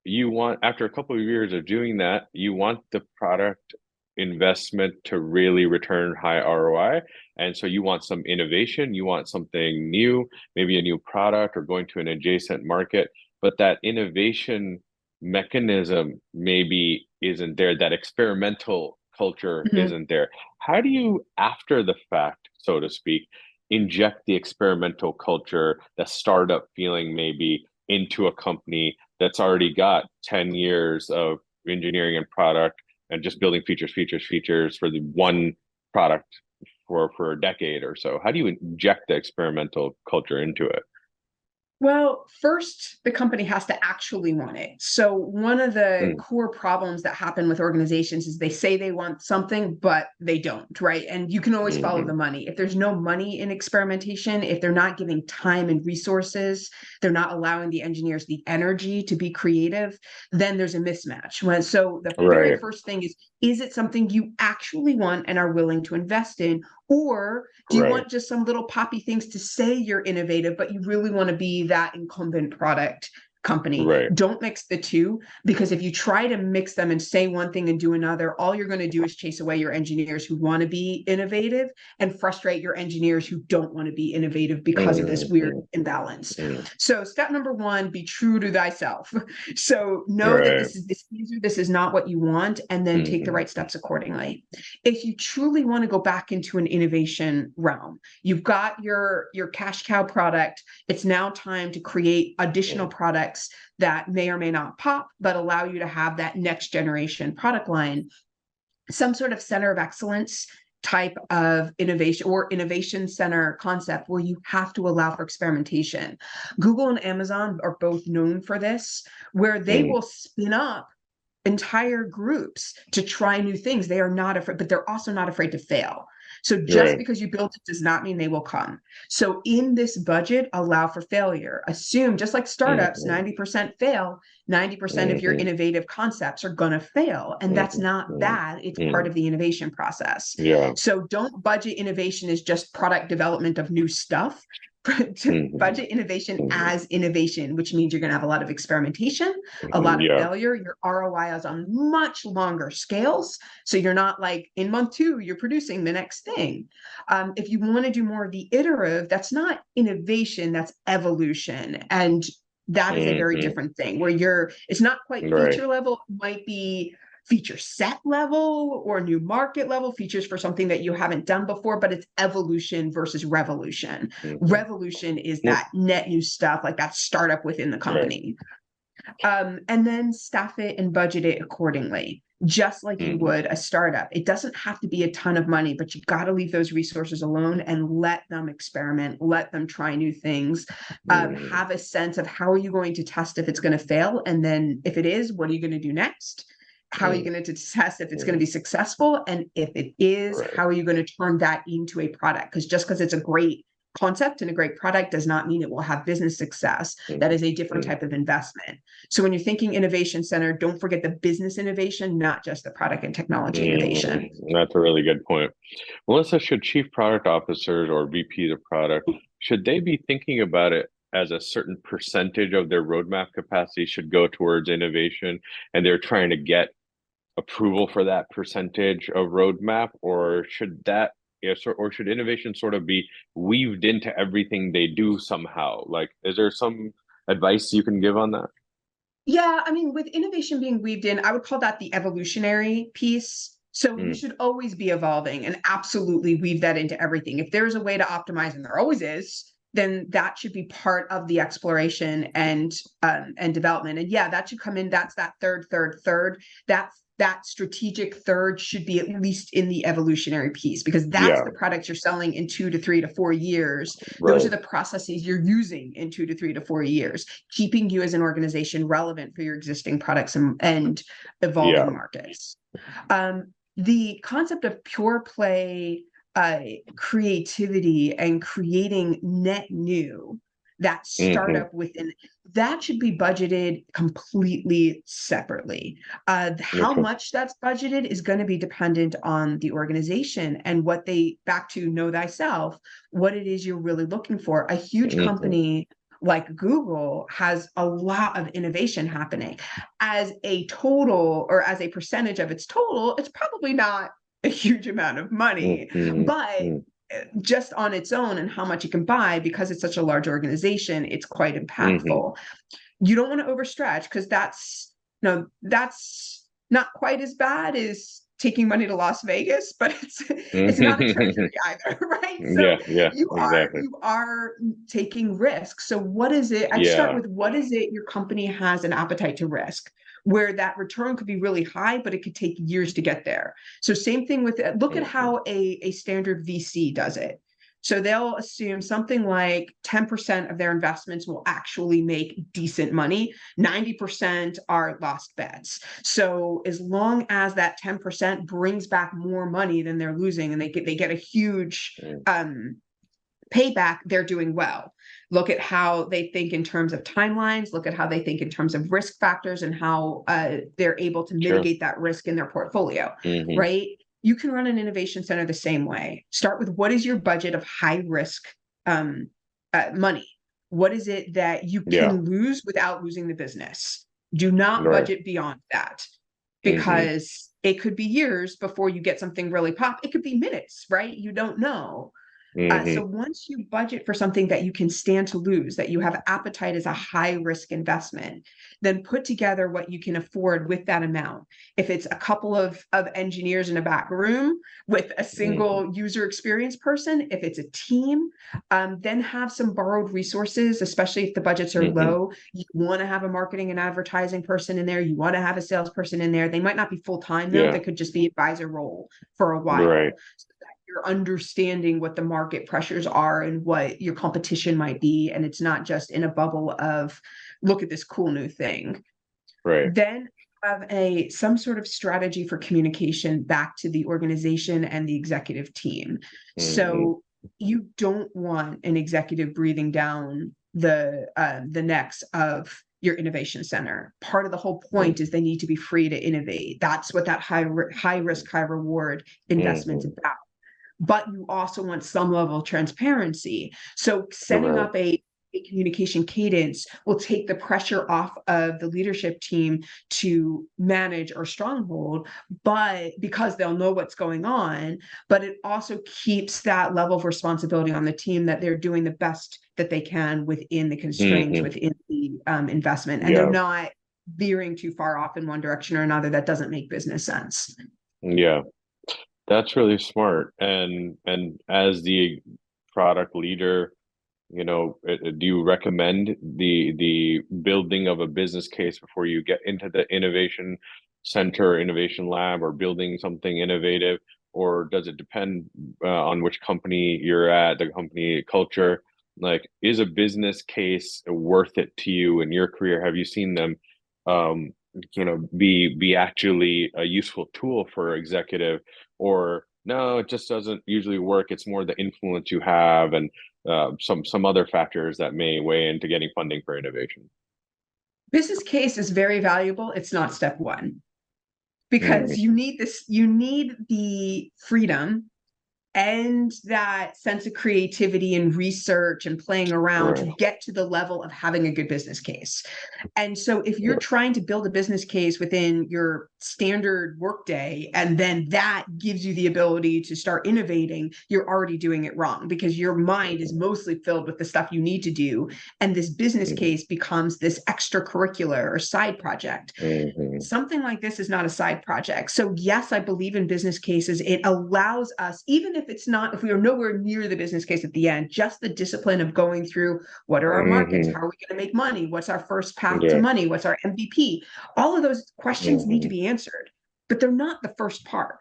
you want, after a couple of years of doing that, you want the product investment to really return high ROI. And so you want some innovation, you want something new, maybe a new product or going to an adjacent market, but that innovation mechanism maybe isn't there, that experimental culture Mm-hmm. isn't there. How do you, after the fact, so to speak, inject the experimental culture, the startup feeling maybe into a company that's already got 10 years of engineering and product and just building features for the one product for a decade or so? How do you inject the experimental culture into it? Well, first, the company has to actually want it. So, one of the Mm, core problems that happen with organizations is they say they want something, but they don't, right? And you can always follow hmm. the money. If there's no money in experimentation, if they're not giving time and resources, they're not allowing the engineers the energy to be creative, then there's a mismatch. So, the very Right, first thing is it something you actually want and are willing to invest in? Or do you right, want just some little poppy things to say you're innovative, but you really want to be that incumbent product company? right. Don't mix the two, because if you try to mix them and say one thing and do another, all you're going to do is chase away your engineers who want to be innovative and frustrate your engineers who don't want to be innovative because of this weird Hmm. imbalance. Hmm. So step number one, be true to thyself. So know that Right. this is not what you want, and then take the Hmm. right steps accordingly. If you truly want to go back into an innovation realm, you've got your cash cow product. It's now time to create additional products that may or may not pop, but allow you to have that next generation product line. Some sort of center of excellence type of innovation or innovation center concept where you have to allow for experimentation. Google and Amazon are both known for this, where they Hmm. will spin up entire groups to try new things. They are not afraid, but they're also not afraid to fail. So just Right. because you build it does not mean they will come. So in this budget, allow for failure. Assume, just like startups, Mm-hmm. 90% fail, 90% of your Mm-hmm. innovative concepts are going to fail. And that's not Mm-hmm. bad. It's part Mm-hmm. of the innovation process. Yeah. So don't budget innovation as just product development of new stuff. Mm-hmm. Budget innovation Mm-hmm. as innovation, which means you're going to have a lot of experimentation, a lot of Yeah. failure. Your ROI is on much longer scales. So you're not like in month 2, you're producing the next thing. If you want to do more of the iterative, that's not innovation, that's evolution. And that is a very Mm-hmm. different thing where it's not quite Right. feature level, it might be feature set level or new market level features for something that you haven't done before, but it's evolution versus revolution. Mm-hmm. Revolution is Well, that net new stuff, like that startup within the right. company. And then staff it and budget it accordingly, just like you Mm-hmm. would a startup. It doesn't have to be a ton of money, but you got to leave those resources alone and let them experiment, let them try new things, Mm-hmm. have a sense of how are you going to test if it's going to fail? And then if it is, what are you going to do next? How are you going to test if it's going to Mm-hmm. be successful? And if it is, Right. how are you going to turn that into a product? Because just because it's a great concept and a great product does not mean it will have business success. That is a different type of Mm-hmm. investment. So when you're thinking innovation center, don't forget the business innovation, not just the product and technology innovation. That's a really good point. Melissa, should chief product officers or VPs of product, should they be thinking about it as a certain percentage of their roadmap capacity should go towards innovation and they're trying to get approval for that percentage of roadmap, or should that, yes, or should innovation sort of be weaved into everything they do somehow? Like, is there some advice you can give on that? Yeah, I mean, with innovation being weaved in, I would call that the evolutionary piece. So you Mm, should always be evolving and absolutely weave that into everything. If there's a way to optimize, and there always is, then that should be part of the exploration and development. And yeah, that should come in. That's that third. That strategic third should be at least in the evolutionary piece because that's yeah, the products you're selling in 2 to 3 to 4 years. Those are right. the processes you're using in 2 to 3 to 4 years, keeping you as an organization relevant for your existing products and Yeah. evolving markets. The concept of pure play creativity and creating net new, that Hmm. startup within that should be budgeted completely separately. How Okay. much that's budgeted is going to be dependent on the organization and what they back to know thyself, what it is you're really looking for. A huge Hmm. company like Google has a lot of innovation happening. As a total or as a percentage of its total, it's probably not a huge amount of money, Hmm. but just on its own and how much it can buy because it's such a large organization, it's quite Hmm. impactful. You don't want to overstretch because that's not quite as bad as taking money to Las Vegas, but it's not a treasury either, right? So Yeah, yeah, you are exactly. you are taking risks. So what is it? I'd start Yeah. with what is it your company has an appetite to risk, where that return could be really high, but it could take years to get there. So same thing with look at Hmm. how a standard VC does it. So they'll assume something like 10% of their investments will actually make decent money. 90% are lost bets. So as long as that 10% brings back more money than they're losing and they get a huge payback, they're doing well. Look at how they think in terms of timelines, look at how they think in terms of risk factors and how they're able to Sure. mitigate that risk in their portfolio, Hmm. right? You can run an innovation center the same way. Start with what is your budget of high risk money? What is it that you Yeah. can lose without losing the business? Do not Right. budget beyond that Hmm. because it could be years before you get something really pop. It could be minutes, right? You don't know. So Hmm. once you budget for something that you can stand to lose, that you have appetite as a high risk investment, then put together what you can afford with that amount. If it's a couple of engineers in a back room with a Hmm. single user experience person, if it's a team, then have some borrowed resources, especially if the budgets are Hmm. low. You want to have a marketing and advertising person in there. You want to have a salesperson in there. They might not be full time though. Yeah. They could just be advisor role for a Right. while, you're understanding what the market pressures are and what your competition might be. And it's not just in a bubble of, look at this cool new thing. Right. Then have a some sort of strategy for communication back to the organization and the executive team. Hmm. So you don't want an executive breathing down the necks of your innovation center. Part of the whole point is they need to be free to innovate. That's what that high risk, high reward investment's Hmm. about. But you also want some level of transparency. So setting Right. up a communication cadence will take the pressure off of the leadership team to manage our stronghold, but because they'll know what's going on, but it also keeps that level of responsibility on the team that they're doing the best that they can within the constraints, Hmm. within the investment, and they're Yeah. not veering too far off in one direction or another that doesn't make business sense. Yeah. That's really smart. And as the product leader, do you recommend the building of a business case before you get into the innovation center, innovation lab, or building something innovative? Or does it depend on which company you're at, the company culture? Like, is a business case worth it to you in your career? Have you seen them, be actually a useful tool for executive, or no, it just doesn't usually work. It's more the influence you have and some other factors that may weigh into getting funding for innovation. Business case is very valuable. It's not step one, because Mm, you need the freedom and that sense of creativity and research and playing around to right. get to the level of having a good business case. And so if you're Yeah. trying to build a business case within your standard workday, and then that gives you the ability to start innovating, you're already doing it wrong, because your mind is mostly filled with the stuff you need to do. And this business Mhm, case becomes this extracurricular or side project. mhm, Something like this is not a side project. So yes, I believe in business cases. It allows us, even if it's not, if we are nowhere near the business case at the end, just the discipline of going through what are our markets? mhm. How are we going to make money? What's our first path to Yeah. money? What's our MVP? All of those questions need to Mhm. be answered, but they're not the first part.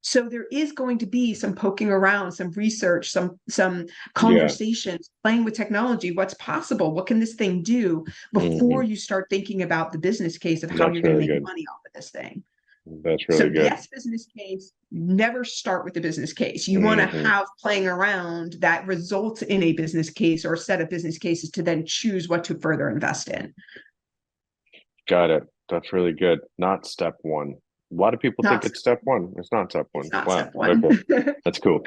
So there is going to be some poking around, some research, some Yeah. conversations, playing with technology. What's possible? What can this thing do? Before Mhm. you start thinking about the business case of how That's you're going to really make good. money off of this thing. That's really So good. yes, business case, never start with the business case. You want to Mhm. have playing around that results in a business case or a set of business cases to then choose what to further invest in. Got it. That's really good. Not step one. A lot of people think Not it's step one. It's not step it's one. not Wow. step one. Okay. That's cool.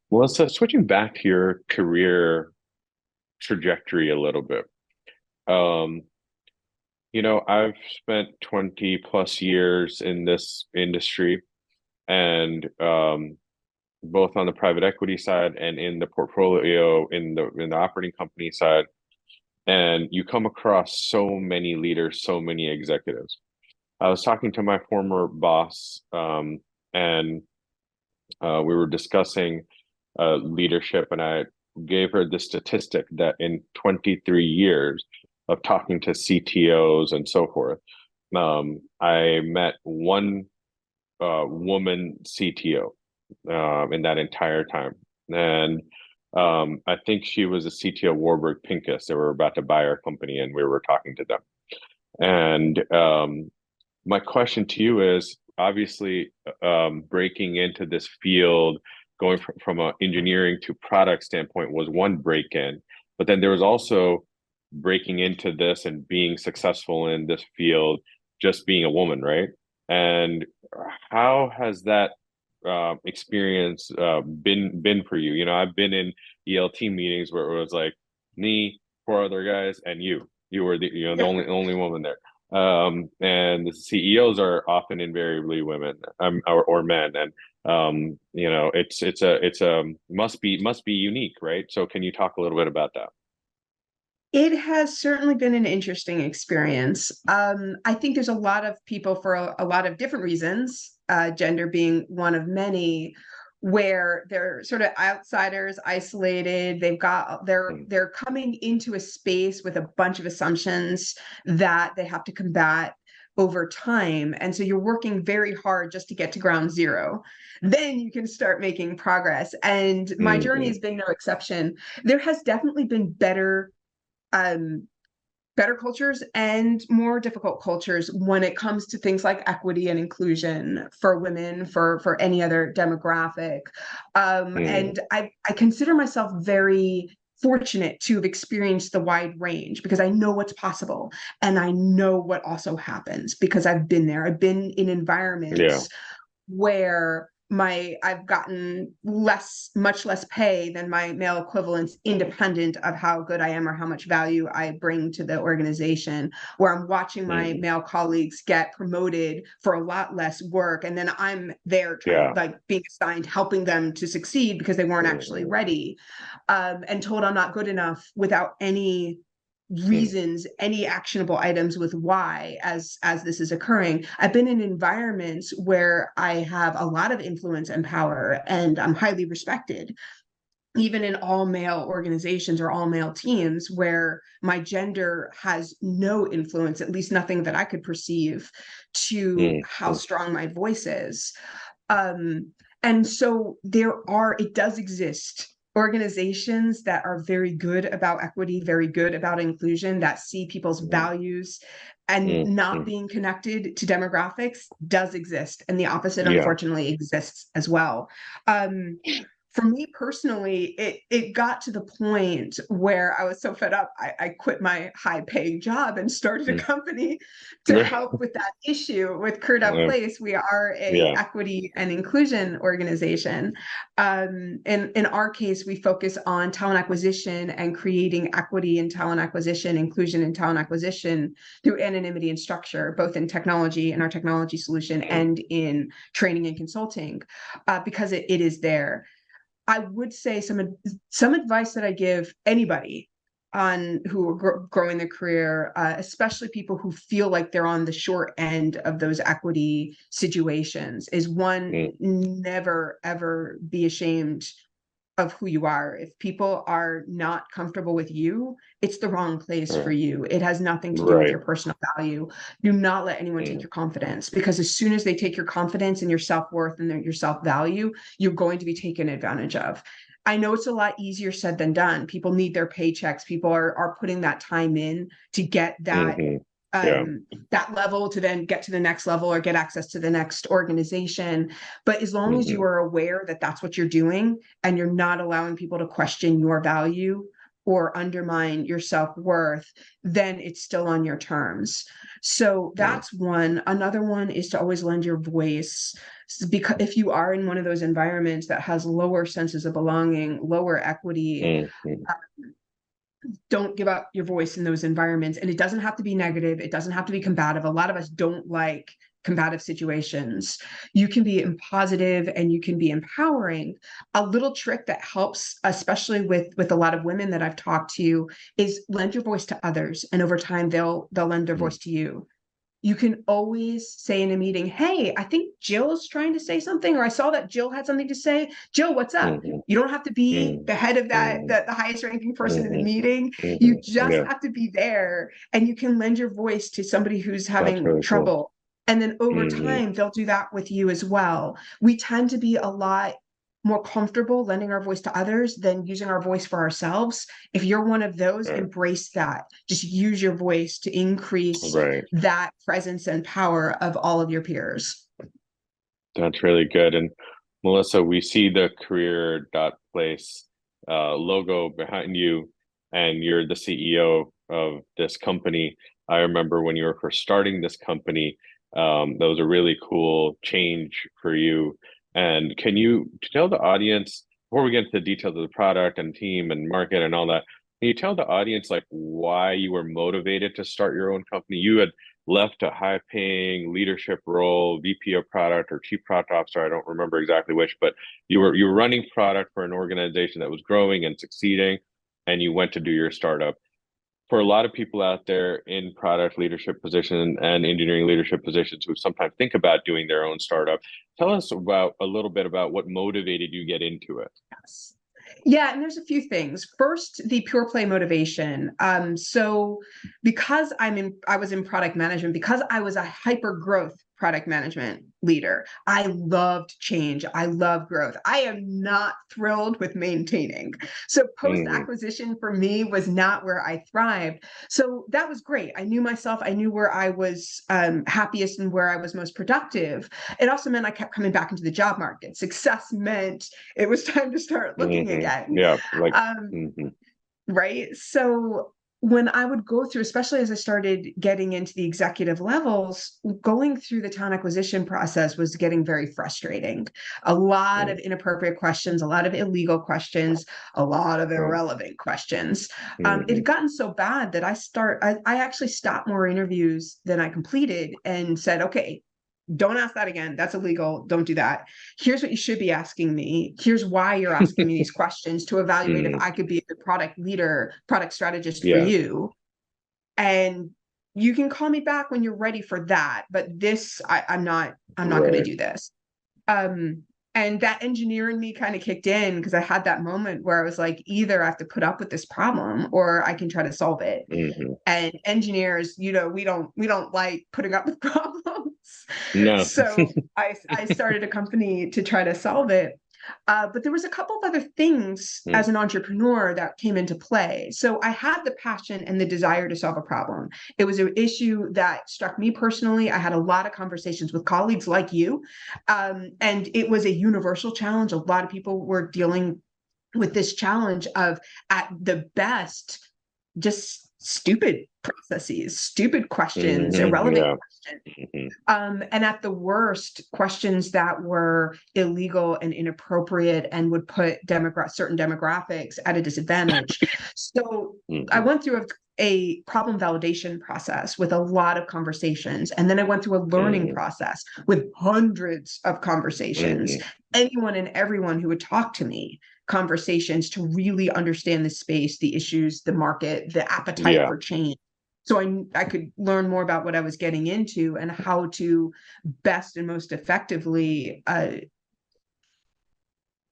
Melissa, switching back to your career trajectory a little bit. Um, I've spent 20 plus years in this industry, and both on the private equity side and in the portfolio in the operating company side. And you come across so many leaders, so many executives. I was talking to my former boss, and we were discussing leadership, and I gave her the statistic that in 23 years of talking to CTOs and so forth, I met one woman CTO in that entire time. And I think she was a CTO Warburg Pincus. They were about to buy our company, and we were talking to them. And my question to you is obviously breaking into this field, going from an engineering to product standpoint was one break in, but then there was also breaking into this and being successful in this field, just being a woman, right? And how has that experience been for you? I've been in ELT meetings where it was like me, four other guys, and you. You were the Yeah. only woman there, and the CEOs are often invariably women, or men, and it's a must be unique, right? So can you talk a little bit about that? It has certainly been an interesting experience. I think there's a lot of people for a lot of different reasons, gender being one of many, where they're sort of outsiders, isolated. Mm, They're coming into a space with a bunch of assumptions that they have to combat over time. And so you're working very hard just to get to ground zero. Then you can start making progress. And my journey mm, has been no exception. There has definitely been better um, better cultures and more difficult cultures when it comes to things like equity and inclusion for women, for any other demographic. Mm, And I consider myself very fortunate to have experienced the wide range because I know what's possible and I know what also happens because I've been there. I've been in yeah. environments where I've gotten much less pay than my male equivalents, independent of how good I am or how much value I bring to the organization, where I'm watching my Mm, male colleagues get promoted for a lot less work. And then I'm there trying, yeah. like being assigned, helping them to succeed because they weren't actually Mm, ready, and told I'm not good enough without any mm, reasons, any actionable items with why as this is occurring. I've been in environments where I have a lot of influence and power and I'm highly respected, even in all male organizations or all male teams where my gender has no influence, at least nothing that I could perceive, to mm, how mm, strong my voice is. um, and so it does exist organizations that are very good about equity, very good about inclusion, that see people's mm, values, and mm, not mm. being connected to demographics does exist. And the opposite, Yeah. unfortunately, exists as well. Um, for me personally, it got to the point where I was so fed up, I quit my high paying job and started a Mm. company to help with that issue with Career.place. We are a Yeah. equity and inclusion organization. In our case, we focus on talent acquisition and creating equity in talent acquisition, inclusion in talent acquisition through anonymity and structure, both in technology and our technology solution Mm, and in training and consulting, because it is there. I would say some advice that I give anybody on who are growing their career, especially people who feel like they're on the short end of those equity situations, is one, mm, never ever be ashamed of who you are. If people are not comfortable with you, it's the wrong place for mm. you. It has nothing to do with Right. your personal value. Do not let anyone take Mm, your confidence, because as soon as they take your confidence and your self-worth and your self-value, you're going to be taken advantage of. I know it's a lot easier said than done. People need their paychecks. People are putting that time in to get hmm. Yeah. that level, to then get to the next level or get access to the next organization. But as long as you Hmm. are aware that that's what you're doing and you're not allowing people to question your value or undermine your self-worth, then it's still on your terms. So Mm, that's one. Another one is to always lend your voice, because if you are in one of those environments that has lower senses of belonging, lower equity, mm, mm, don't give up your voice in those environments. And it doesn't have to be negative. It doesn't have to be combative. A lot of us don't like combative situations. You can be positive and you can be empowering. A little trick that helps, especially with a lot of women that I've talked to, is lend your voice to others. And over time, they'll lend their mm, voice to you. You can always say in a meeting, hey, I think Jill's trying to say something, or I saw that Jill had something to say. Jill, what's up? mhm, You don't have to be mm, the head of that, mm, the highest ranking person in the mhm, meeting. You mhm. just Yeah, have to be there, and you can lend your voice to somebody who's that's having really cool. trouble. And then over Hmm. time, they'll do that with you as well. We tend to be a lot more comfortable lending our voice to others than using our voice for ourselves. If you're one of those, Right. embrace that. Just use your voice to increase Right. that presence and power of all of your peers. That's really good. And Melissa, we see the Career.place logo behind you, and you're the CEO of this company. I remember when you were first starting this company, that was a really cool change for you. And can you tell the audience, before we get into the details of the product and team and market and all that, can you tell the audience like why you were motivated to start your own company? You had left a high paying leadership role, VP of product or chief product officer. I don't remember exactly which, but you were running product for an organization that was growing and succeeding, and you went to do your startup. For a lot of people out there in product leadership position and engineering leadership positions who sometimes think about doing their own startup, tell us about a little bit about what motivated you get into it. Yes. Yeah, and there's a few things. First, the pure play motivation. So because I was in product management, because I was a hyper growth product management leader. I loved change. I love growth. I am not thrilled with maintaining. So post Hmm. acquisition for me was not where I thrived. So that was great. I knew myself. I knew where I was happiest and where I was most productive. It also meant I kept coming back into the job market. Success meant it was time to start looking Hmm. again. Yeah, like, Um, hmm. right? So when I would go through, especially as I started getting into the executive levels, going through the talent acquisition process was getting very frustrating. A lot of inappropriate questions, a lot of illegal questions, a lot of irrelevant questions. It Hmm. had gotten so bad that I actually stopped more interviews than I completed and said, okay, don't ask that again. That's illegal. Don't do that. Here's what you should be asking me. Here's why you're asking me these questions to evaluate if Hmm. I could be a product leader, product strategist for Yeah, you. And you can call me back when you're ready for that. But this, I'm not going to right. do this. Um, and that engineer in me kind of kicked in because I had that moment where I was like, either I have to put up with this problem or I can try to solve it. Hmm. And engineers, we don't like putting up with problems. No. So I started a company to try to solve it. But there was a couple of other things Mm. as an entrepreneur that came into play. So I had the passion and the desire to solve a problem. It was an issue that struck me personally. I had a lot of conversations with colleagues like you, and it was a universal challenge. A lot of people were dealing with this challenge of, at the best, just stupid processes, stupid questions, Hmm. irrelevant Yeah. questions. Hmm. And at the worst, questions that were illegal and inappropriate and would put certain demographics at a disadvantage. So I Hmm. went through a problem validation process with a lot of conversations. And then I went through a learning Hmm. process with hundreds of conversations. Hmm. Anyone and everyone who would talk to me, conversations to really understand the space, the issues, the market, the appetite Yeah. for change. So I could learn more about what I was getting into and how to best and most effectively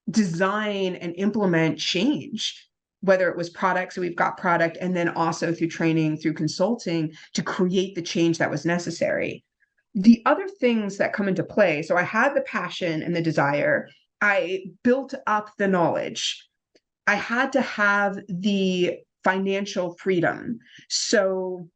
design and implement change, whether it was product. So we've got product, and then also through training, through consulting, to create the change that was necessary. The other things that come into play, so I had the passion and the desire. I built up the knowledge. I had to have the financial freedom. So,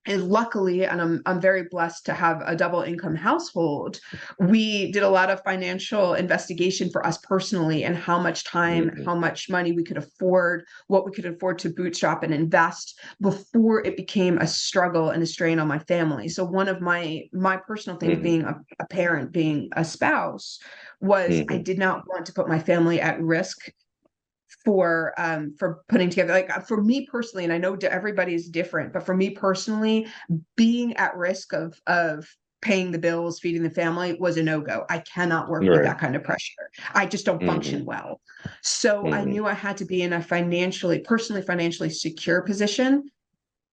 and luckily, and I'm very blessed to have a double income household. We did a lot of financial investigation for us personally, and how much time, Hmm. how much money we could afford, what we could afford to bootstrap and invest before it became a struggle and a strain on my family. So one of my personal things, Hmm. being a parent, being a spouse, was I Hmm. did not want to put my family at risk for putting together, like, for me personally, and I know everybody is different, but for me personally, being at risk of paying the bills, feeding the family, was a no-go. I cannot work with Right. that kind of pressure. I just don't Hmm. function well. So I Hmm. knew I had to be in a personally financially secure position.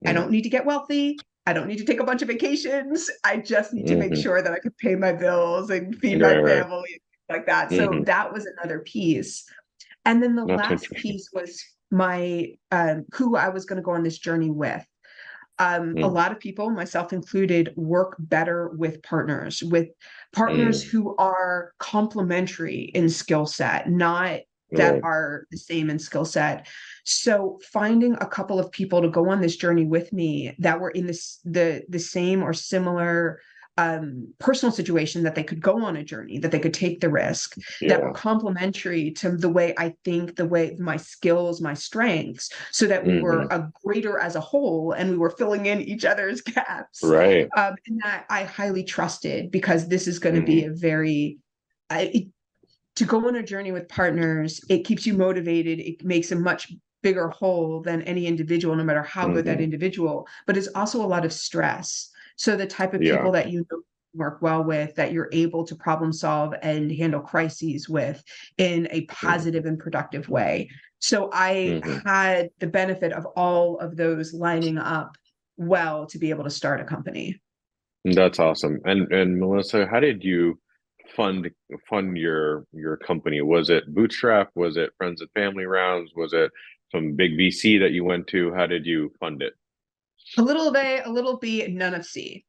I don't Hmm. need to get wealthy. I don't need to take a bunch of vacations. I just need to make Hmm. sure that I could pay my bills and feed my Right. Right. family, like that. So Hmm. that was another piece. And then the That's last interesting. piece was my who I was going to go on this journey with. A Hmm. lot of people, myself included, work better with partners Hmm. who are complementary in skill set, not that Right. are the same in skill set. So finding a couple of people to go on this journey with me that were in the same or similar personal situation, that they could go on a journey, that they could take the risk, that were Yeah. complementary to the way I think, the way my skills, my strengths, so that we were Hmm. a greater as a whole and we were filling in each other's gaps. Right. And that I highly trusted, because this is going to be Hmm. a very, to go on a journey with partners, it keeps you motivated. It makes a much bigger whole than any individual, no matter how good that Hmm. individual, but it's also a lot of stress. So the type of Yeah. people that you work well with, that you're able to problem solve and handle crises with in a Hmm. positive and productive way. So I Hmm. had the benefit of all of those lining up well to be able to start a company. That's awesome. And Melissa, how did you fund fund your company? Was it bootstrap? Was it friends and family rounds? Was it some big VC that you went to? How did you fund it? A little of A, a little B, none of C.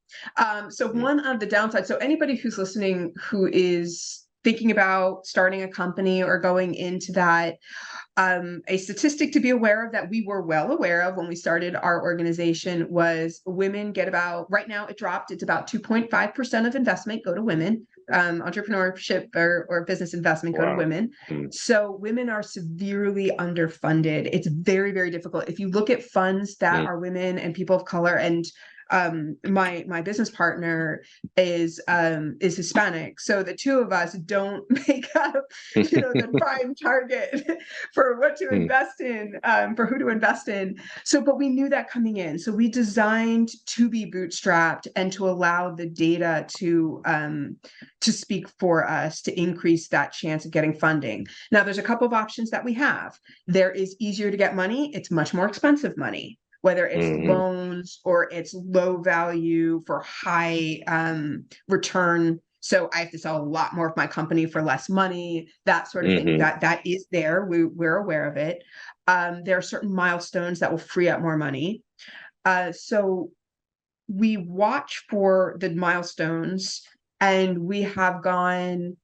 So Mm, one of the downsides, so anybody who's listening who is thinking about starting a company or going into that, a statistic to be aware of that we were well aware of when we started our organization was women get about, right now it dropped, it's about 2.5% of investment go to women. Entrepreneurship or business investment go to wow. women. Mm, So women are severely underfunded. It's very, very difficult. If you look at funds that mm, are women and people of color, and my business partner is Hispanic. So the two of us don't make up, the prime target for what to mm, invest in, for who to invest in. So, but we knew that coming in. So we designed to be bootstrapped and to allow the data to speak for us to increase that chance of getting funding. Now, there's a couple of options that we have. There is easier to get money. It's much more expensive money, whether it's mm, loans or it's low value for high return. So I have to sell a lot more of my company for less money, that sort of thing. mm, That is there. We're aware of it. There are certain milestones that will free up more money. So we watch for the milestones, and we have gone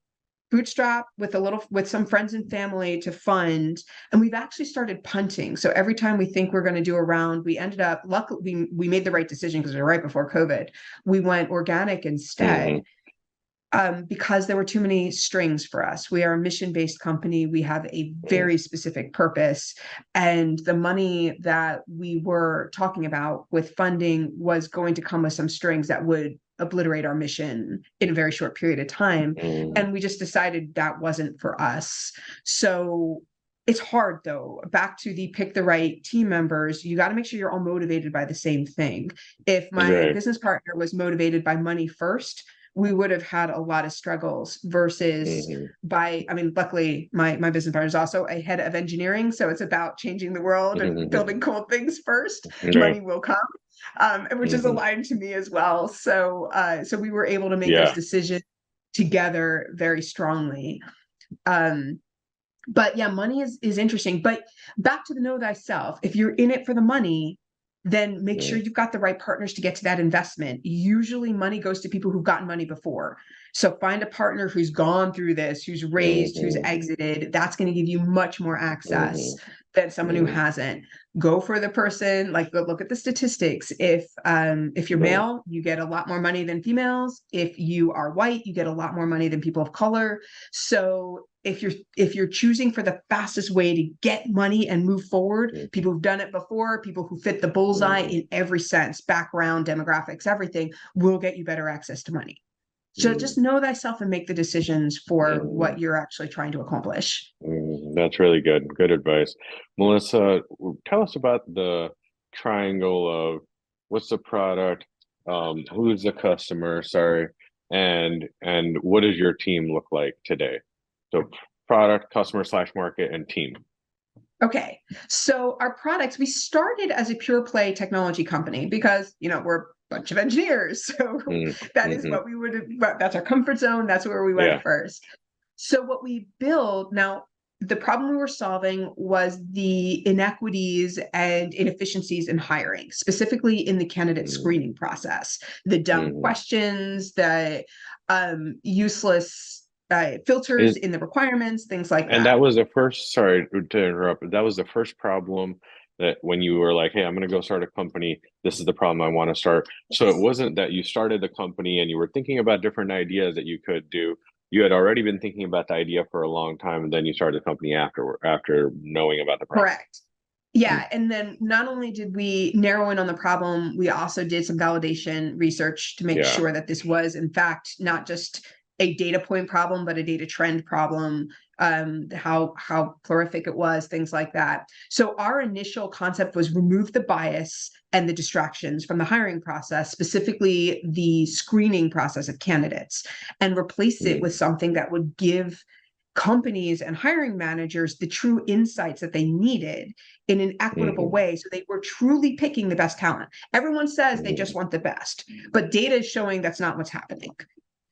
bootstrap with some friends and family to fund, and we've actually started punting. So every time we think we're going to do a round, we ended up, luckily we made the right decision because we were right before COVID. We went organic instead, mm, because there were too many strings for us. We are a mission-based company. We have a mm, very specific purpose. And the money that we were talking about with funding was going to come with some strings that would obliterate our mission in a very short period of time. mm, And we just decided that wasn't for us. So it's hard though. Back to the pick the right team members, you got to make sure you're all motivated by the same thing. If my right. business partner was motivated by money first, we would have had a lot of struggles versus Mm, luckily my business partner is also a head of engineering. So it's about changing the world and mm, building cool things first. yeah. Money will come, which is Mm, aligned to me as well. So we were able to make those yeah. decisions together very strongly. Um, but yeah, money is interesting. But back to the know thyself, if you're in it for the money, then make sure Mm, you've got the right partners to get to that investment. Usually money goes to people who've gotten money before. So find a partner who's gone through this, who's raised, who's mm, exited. That's going to give you much more access mm, than someone who mm, hasn't. Go for the person, like go look at the statistics. If you're right. male, you get a lot more money than females. If you are white, you get a lot more money than people of color. So if you're choosing for the fastest way to get money and move forward, Mm, people who've done it before, people who fit the bullseye mm, in every sense, background, demographics, everything, will get you better access to money. So just mm, know thyself and make the decisions for mm. what you're actually trying to accomplish. That's really good. Good advice. Melissa, tell us about the triangle of what's the product, who's the customer, sorry, and what does your team look like today? So product, customer slash market, and team. Okay. So our products, we started as a pure play technology company because, we're a bunch of engineers. So Mm, that is hmm. what that's our comfort zone. That's where we went Yeah. first. So what we build now, the problem we were solving was the inequities and inefficiencies in hiring, specifically in the candidate Mm, screening process, the dumb hmm. questions, the useless filters Is in the requirements, things like And that. that was the first, sorry to interrupt, but that was the first problem that when you were like, hey, I'm going to go start a company, this is the problem I want to start. So it wasn't that you started the company and you were thinking about different ideas that you could do. You had already been thinking about the idea for a long time, and then you started the company after knowing about the problem. Correct. Mm, Yeah. And then not only did we narrow in on the problem, we also did some validation research to make yeah. sure that this was, in fact, not just a data point problem, but a data trend problem, how prolific it was, things like that. So our initial concept was remove the bias and the distractions from the hiring process, specifically the screening process of candidates, and replace it with Mm, something that would give companies and hiring managers the true insights that they needed in an equitable mm, way so they were truly picking the best talent. Everyone says they just mm, want the best, but data is showing that's not what's happening.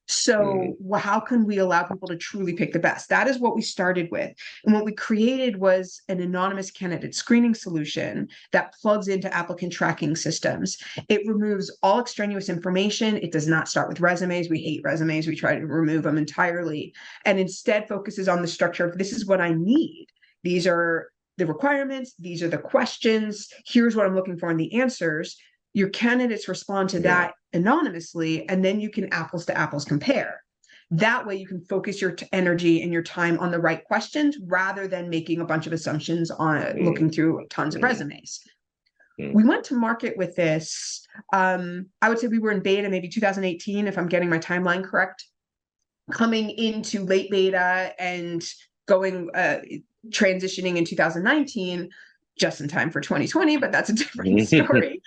So how can we allow people to truly pick the best? That is what we started with. And what we created was an anonymous candidate screening solution that plugs into applicant tracking systems. It removes all extraneous information. It does not start with resumes. We hate resumes. We try to remove them entirely, and instead focuses on the structure of, this is what I need. These are the requirements. These are the questions. Here's what I'm looking for in the answers. Your candidates respond to that anonymously, and then you can apples to apples compare. That way you can focus your energy and your time on the right questions rather than making a bunch of assumptions on looking through tons of resumes. We went to market with this. I would say we were in beta maybe 2018, if I'm getting my timeline correct, coming into late beta and going transitioning in 2019, just in time for 2020, but that's a different story.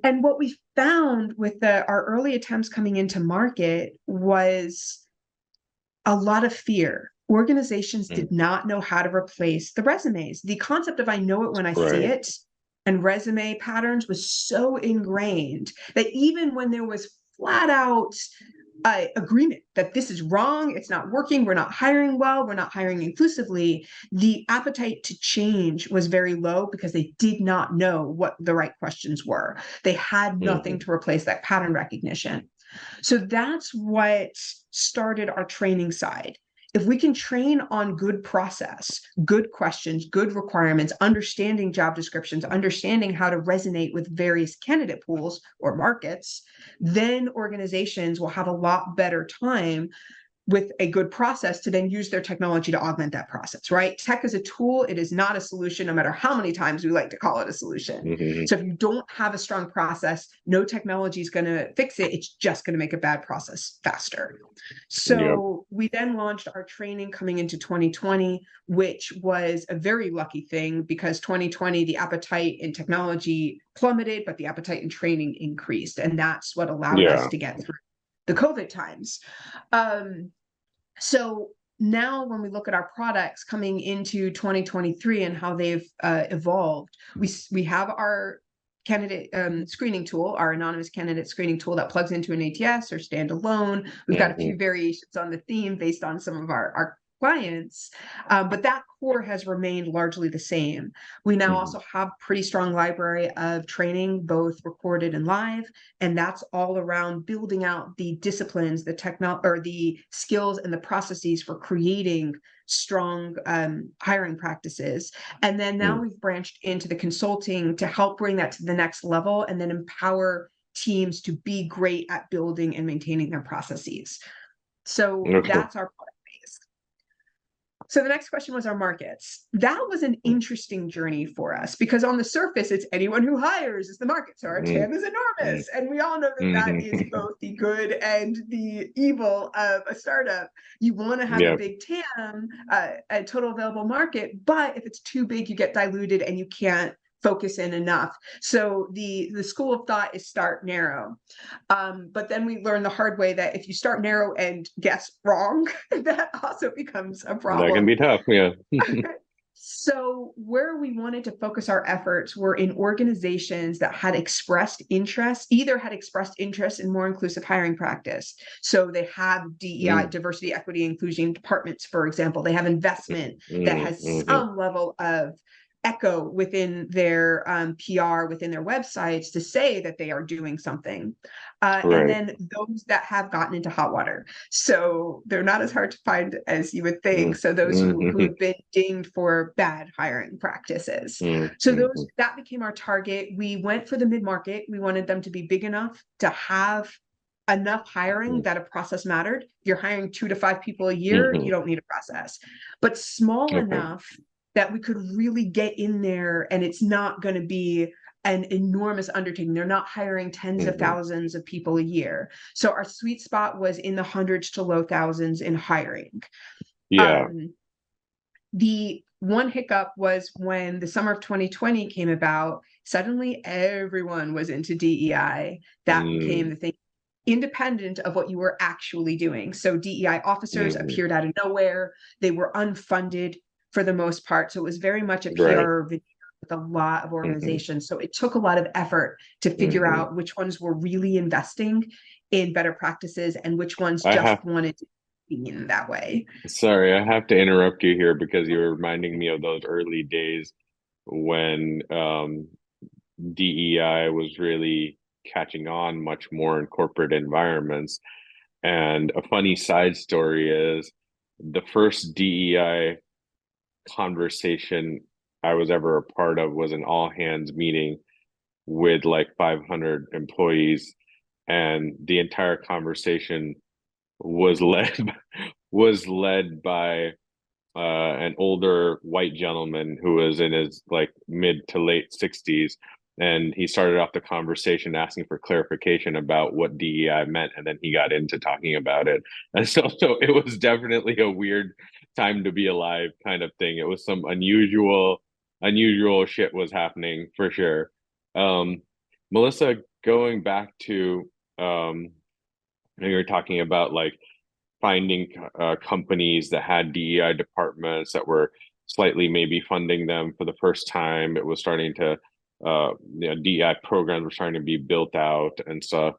And what we found with our early attempts coming into market was a lot of fear. Organizations did not know how to replace the resumes. The concept of I know it when I see it and resume patterns was so ingrained that even when there was flat out agreement that this is wrong, it's not working, we're not hiring well, we're not hiring inclusively, the appetite to change was very low because they did not know what the right questions were. They had nothing to replace that pattern recognition. So that's what started our training side. If we can train on good process, good questions, good requirements, understanding job descriptions, understanding how to resonate with various candidate pools or markets, then organizations will have a lot better time with a good process to then use their technology to augment that process, right? Tech is a tool. It is not a solution, no matter how many times we like to call it a solution. So if you don't have a strong process, no technology is going to fix it. It's just going to make a bad process faster. So we then launched our training coming into 2020, which was a very lucky thing because 2020, the appetite in technology plummeted, but the appetite in training increased. And that's what allowed us to get through the COVID times. So now when we look at our products coming into 2023 and how they've evolved, we have our candidate screening tool, our anonymous candidate screening tool that plugs into an ATS or standalone. We've got a few variations on the theme based on some of our clients, but that core has remained largely the same. We now also have pretty strong library of training, both recorded and live, and that's all around building out the disciplines, the skills and the processes for creating strong hiring practices. And then now we've branched into the consulting to help bring that to the next level and then empower teams to be great at building and maintaining their processes. So that's our product. So the next question was our markets. That was an interesting journey for us because on the surface, it's anyone who hires is the market. So our TAM is enormous. And we all know that that is both the good and the evil of a startup. You want to have a big TAM, a total available market, but if it's too big, you get diluted and you can't focus in enough. So the school of thought is start narrow. But then we learned the hard way that if you start narrow and guess wrong, that also becomes a problem. That can be tough, So where we wanted to focus our efforts were in organizations that had expressed interest, in more inclusive hiring practice. So they have DEI, diversity, equity, inclusion departments, for example. They have investment that has some level of echo within their PR, within their websites to say that they are doing something. And then those that have gotten into hot water. So they're not as hard to find as you would think. So those who've been dinged for bad hiring practices. So that became our target. We went for the mid-market. We wanted them to be big enough to have enough hiring that a process mattered. If you're hiring 2 to 5 people a year, you don't need a process, but small enough that we could really get in there and it's not going to be an enormous undertaking. They're not hiring tens of thousands of people a year. So our sweet spot was in the hundreds to low thousands in hiring. The one hiccup was when the summer of 2020 came about, suddenly everyone was into DEI. That became the thing, independent of what you were actually doing. So DEI officers appeared out of nowhere. They were unfunded for the most part. So it was very much a PR video with a lot of Hmm. organizations. So it took a lot of effort to figure Hmm. out which ones were really investing in better practices and which ones I just have, wanted to be in that way. sorry, I have to interrupt you here because you're reminding me of those early days when DEI was really catching on much more in corporate environments. And a funny side story is the first DEI conversation I was ever a part of was an all hands meeting with like 500 employees, and the entire conversation was led was led by an older white gentleman who was in his like mid to late 60s. And he started off the conversation asking for clarification about what DEI meant, and then he got into talking about it. And so it was definitely a weird time to be alive kind of thing. It was some unusual shit was happening for sure. Um, Melissa, going back to you were talking about like finding companies that had DEI departments that were slightly maybe funding them for the first time. It was starting to, DEI programs were starting to be built out and stuff.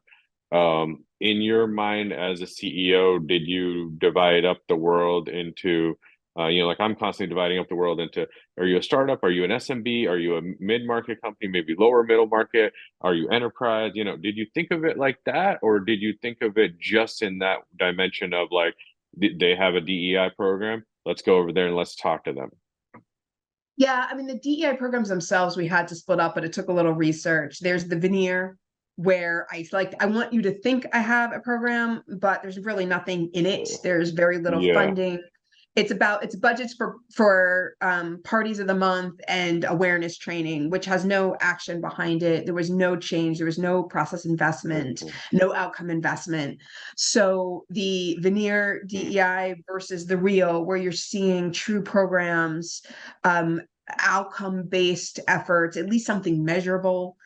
In your mind as a CEO, did you divide up the world into, like I'm constantly dividing up the world into, are you a startup? Are you an SMB? Are you a mid-market company, maybe lower middle market? Are you enterprise? Did you think of it like that, or did you think of it just in that dimension of like, they have a DEI program? Let's go over there and let's talk to them. Yeah, I mean, the DEI programs themselves, we had to split up, but it took a little research. There's the veneer where I want you to think I have a program, but there's really nothing in it. There's very little Yeah. funding. It's budgets for parties of the month and awareness training, which has no action behind it. There was no change. There was no process investment, Mhm. no outcome investment. So the veneer DEI versus the real, where you're seeing true programs, um, outcome based efforts, at least something measurable,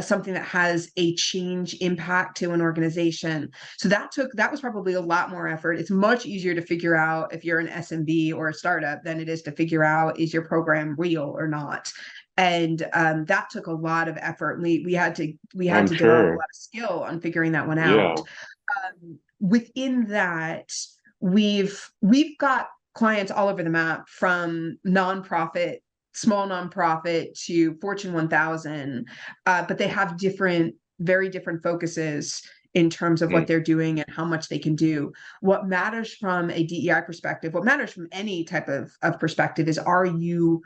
something that has a change impact to an organization. So that was probably a lot more effort. It's much easier to figure out if you're an SMB or a startup than it is to figure out, is your program real or not. And that took a lot of effort. We had I'm to develop a sure. lot of skill on figuring that one out. Yeah. Within that, we've got clients all over the map, from nonprofit, small nonprofit, to Fortune 1000, but they have very different focuses in terms of what Mm. they're doing and how much they can do. What matters from a DEI perspective, what matters from any type of perspective, is, are you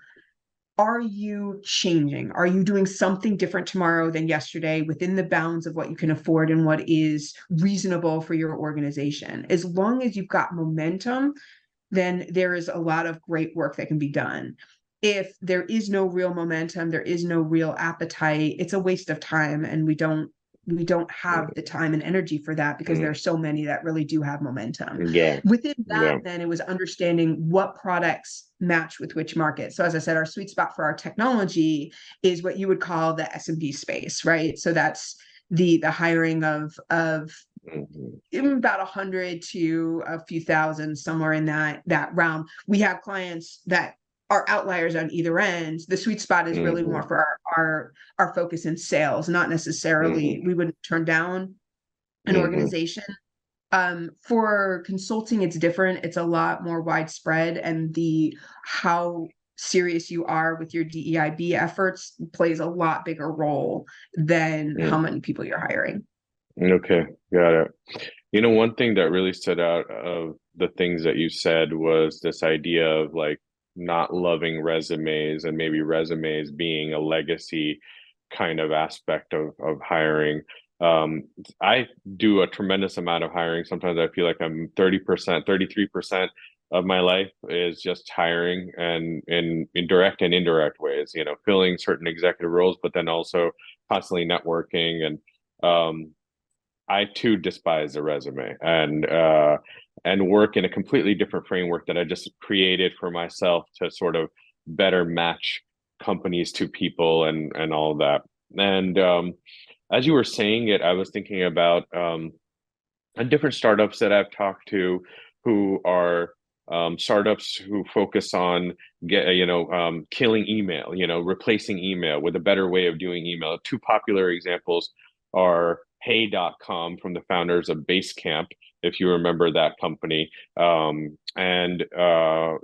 changing? Are you doing something different tomorrow than yesterday within the bounds of what you can afford and what is reasonable for your organization? As long as you've got momentum, then there is a lot of great work that can be done. If there is no real momentum, there is no real appetite, it's a waste of time, and we don't have the time and energy for that, because there are Mm. so many that really do have momentum. Yeah. Within that, Yeah. then it was understanding what products match with which market. So as I said, our sweet spot for our technology is what you would call the SMB space, right? So that's the hiring of Mhm. about 100 to a few thousand, somewhere in that realm. We have clients that are outliers on either end. The sweet spot is really more Mhm. for our focus in sales, not necessarily, Mhm. we wouldn't turn down an Mhm. organization. For consulting, it's different. It's a lot more widespread, and the how serious you are with your DEIB efforts plays a lot bigger role than how Mm. many people you're hiring. Okay, got it. One thing that really stood out of the things that you said was this idea of like not loving resumes, and maybe resumes being a legacy kind of aspect of hiring. Um, I do a tremendous amount of hiring. Sometimes I feel like I'm 30%, 33% of my life is just hiring, and in direct and indirect ways, filling certain executive roles, but then also constantly networking. And I too despise a resume, and work in a completely different framework that I just created for myself to sort of better match companies to people and all of that. And as you were saying it, I was thinking about different startups that I've talked to who are startups who focus on killing email, replacing email with a better way of doing email. Two popular examples are Hey.com from the founders of Basecamp, if you remember that company, and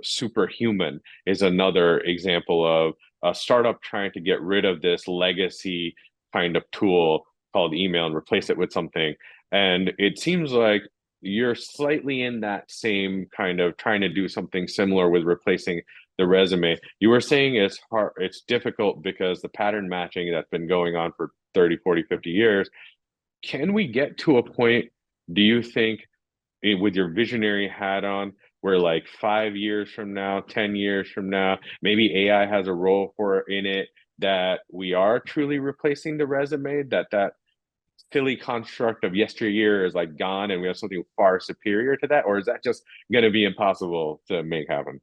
Superhuman is another example of a startup trying to get rid of this legacy kind of tool called email and replace it with something. And it seems like you're slightly in that same kind of trying to do something similar with replacing the resume. You were saying it's hard, it's difficult because the pattern matching that's been going on for 30, 40, 50 years. Can we get to a point, do you think, with your visionary hat on, where like 5 years from now, 10 years from now, maybe AI has a role for in it, that we are truly replacing the resume, that silly construct of yesteryear is like gone and we have something far superior to that? Or is that just going to be impossible to make happen?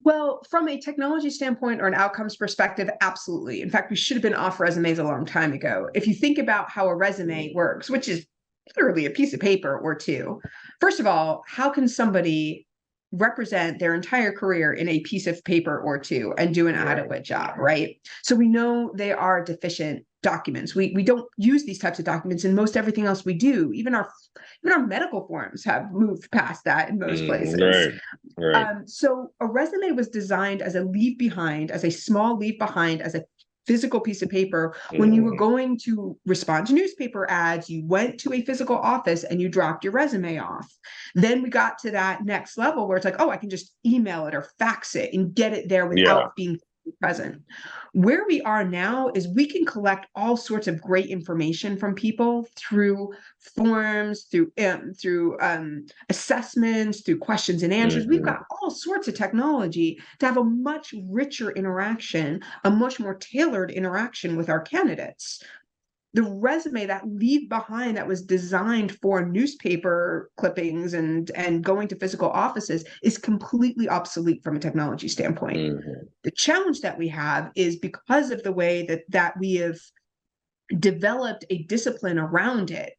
Well, from a technology standpoint or an outcomes perspective, absolutely. In fact, we should have been off resumes a long time ago. If you think about how a resume works, which is literally a piece of paper or two, first of all, how can somebody represent their entire career in a piece of paper or two and do an Right. adequate job, right? So we know they are deficient documents. We don't use these types of documents in most everything else we do. Even our medical forms have moved past that in most places. Right. Right. So a resume was designed as a leave behind, as a small leave behind, as a physical piece of paper. When you were Mm, going to respond to newspaper ads, you went to a physical office and you dropped your resume off. Then we got to that next level where it's like, oh, I can just email it or fax it and get it there yeah. without being present. Where we are now is we can collect all sorts of great information from people through forms, through assessments, through questions and answers. We've Hmm. got all sorts of technology to have a much richer interaction, a much more tailored interaction with our candidates. The resume, that leave behind that was designed for newspaper clippings and going to physical offices, is completely obsolete from a technology standpoint. Hmm. The challenge that we have is because of the way that we have developed a discipline around it,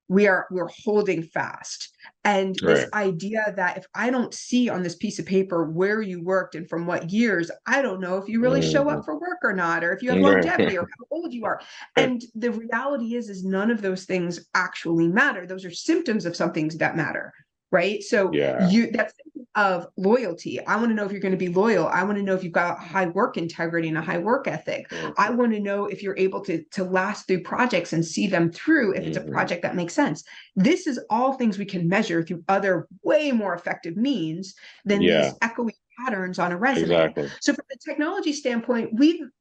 we're holding fast. And this Right. idea that if I don't see on this piece of paper where you worked and from what years, I don't know if you really show Hmm. up for work or not, or if you have Right. longevity or how old you are. And the reality is none of those things actually matter. Those are symptoms of some things that matter, right? So Yeah. you that's of loyalty. I want to know if you're going to be loyal. I want to know if you've got high work integrity and a high work ethic. I Hmm. want to know if you're able to last through projects and see them through if it's a Hmm. project that makes sense. This is all things we can measure through other way more effective means than Yeah. these echoing patterns on a resume. Exactly. So from a technology standpoint,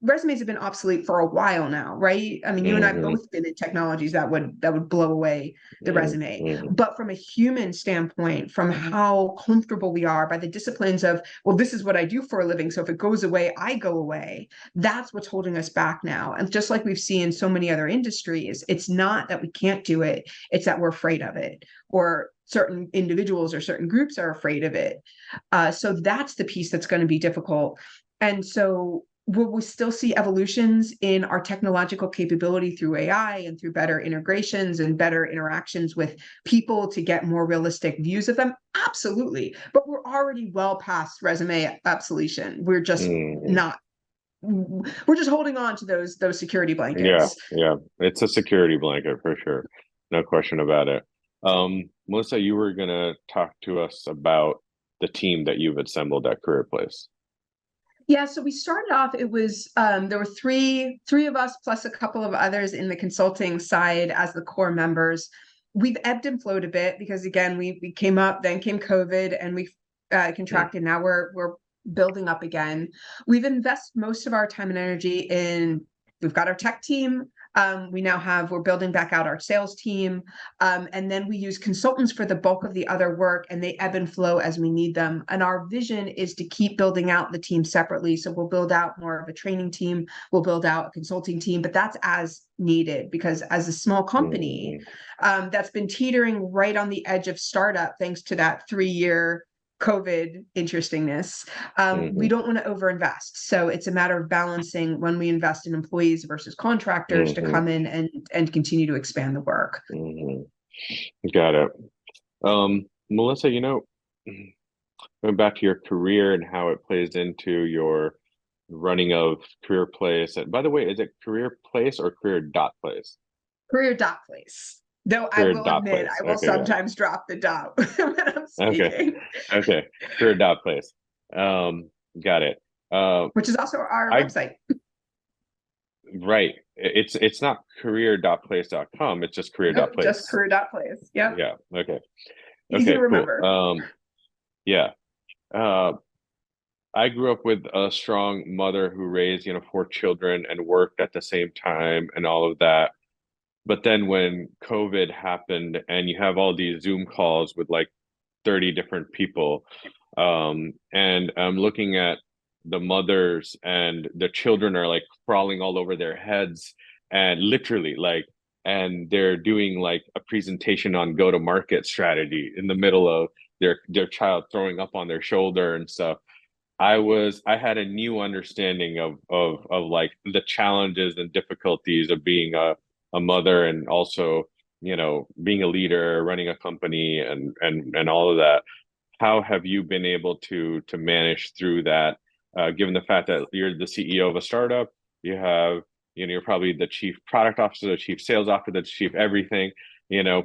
resumes have been obsolete for a while now, right? I mean, you and I Hmm. both been in technologies that would blow away the resume. Hmm. But from a human standpoint, from how comfortable we are by the disciplines of, well, this is what I do for a living, so if it goes away, I go away. That's what's holding us back now. And just like we've seen in so many other industries, it's not that we can't do it, it's that we're afraid of it, or certain individuals or certain groups are afraid of it. So that's the piece that's going to be difficult. And so will we still see evolutions in our technological capability through AI and through better integrations and better interactions with people to get more realistic views of them? Absolutely. But we're already well past resume obsolescence. Hmm. We're just holding on to those security Yeah, blankets. yeah. It's a security blanket for sure. No question about it. Melissa, you were gonna talk to us about the team that you've assembled at Career.place. Yeah, so we started off, it was there were three of us plus a couple of others in the consulting side as the core members. We've ebbed and flowed a bit because again, we came up, then came COVID, and we Mm, contracted. Now we're building up again. We've invested most of our time and energy in, we've got our tech team. We're building back out our sales team. And then we use consultants for the bulk of the other work, and they ebb and flow as we need them. And our vision is to keep building out the team separately. So we'll build out more of a training team, we'll build out a consulting team, but that's as needed because as a small company mm, that's been teetering right on the edge of startup, thanks to that 3 year COVID interestingness, we mm, don't want to overinvest. So it's a matter of balancing when we invest in employees versus contractors to mm, come in and continue to expand the work. mm. Got it. Melissa, going back to your career and how it plays into your running of Career.place. And by the way, is it Career.place or Career.place? Career.place. Though I will admit, Career.place. I will Okay, got it. sometimes drop the dot when I'm Okay, speaking, okay. Career.place. Got it. Uh, which is also our I website. right. It's not career.place.com. It's just Nope, just career.place. career.place. Yep. Yeah. Okay. Easy to Okay, cool. remember. Yeah. Uh, I grew up with a strong mother who raised, four children and worked at the same time and all of that. But then when COVID happened and you have all these Zoom calls with like 30 different people, and I'm looking at the mothers and the children are like crawling all over their heads and literally like, and they're doing like a presentation on go-to-market strategy in the middle of their child throwing up on their shoulder and stuff. I had a new understanding of like the challenges and difficulties of being a mother and also, being a leader, running a company and all of that. How have you been able to manage through that, given the fact that you're the CEO of a startup, you have, you're probably the chief product officer, the chief sales officer, the chief everything,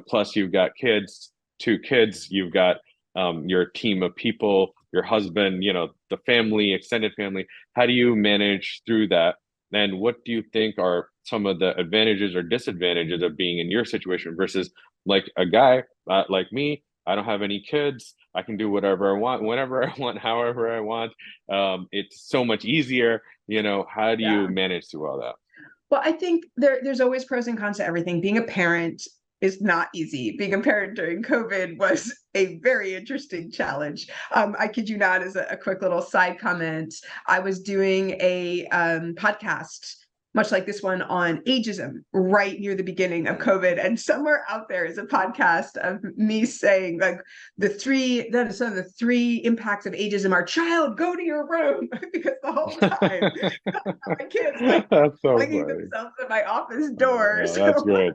plus you've got kids, two kids, you've got your team of people, your husband, the family, extended family. How do you manage through that? And what do you think are some of the advantages or disadvantages of being in your situation versus like a guy like me? I don't have any kids. I can do whatever I want, whenever I want, however I want. It's so much easier. How do you Yeah. manage through all that? Well, I think there's always pros and cons to everything. Being a parent is not easy. Being a parent during COVID was a very interesting challenge. I kid you not, as a quick little side comment, I was doing a podcast, much like this one, on ageism right near the beginning of COVID. And somewhere out there is a podcast of me saying, like, some of the three impacts of ageism are: child, go to your room, because the whole time my kids like That's so flinging funny. themselves at my office door. That's great.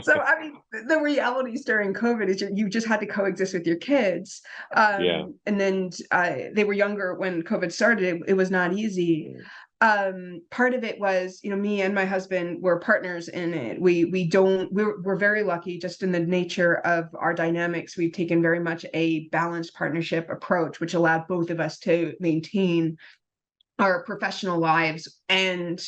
So I mean, the realities during COVID is you just had to coexist with your kids, Yeah. and then they were younger when COVID started. It was not easy. Part of it was, me and my husband were partners in it. We're very lucky just in the nature of our dynamics. We've taken very much a balanced partnership approach, which allowed both of us to maintain our professional lives and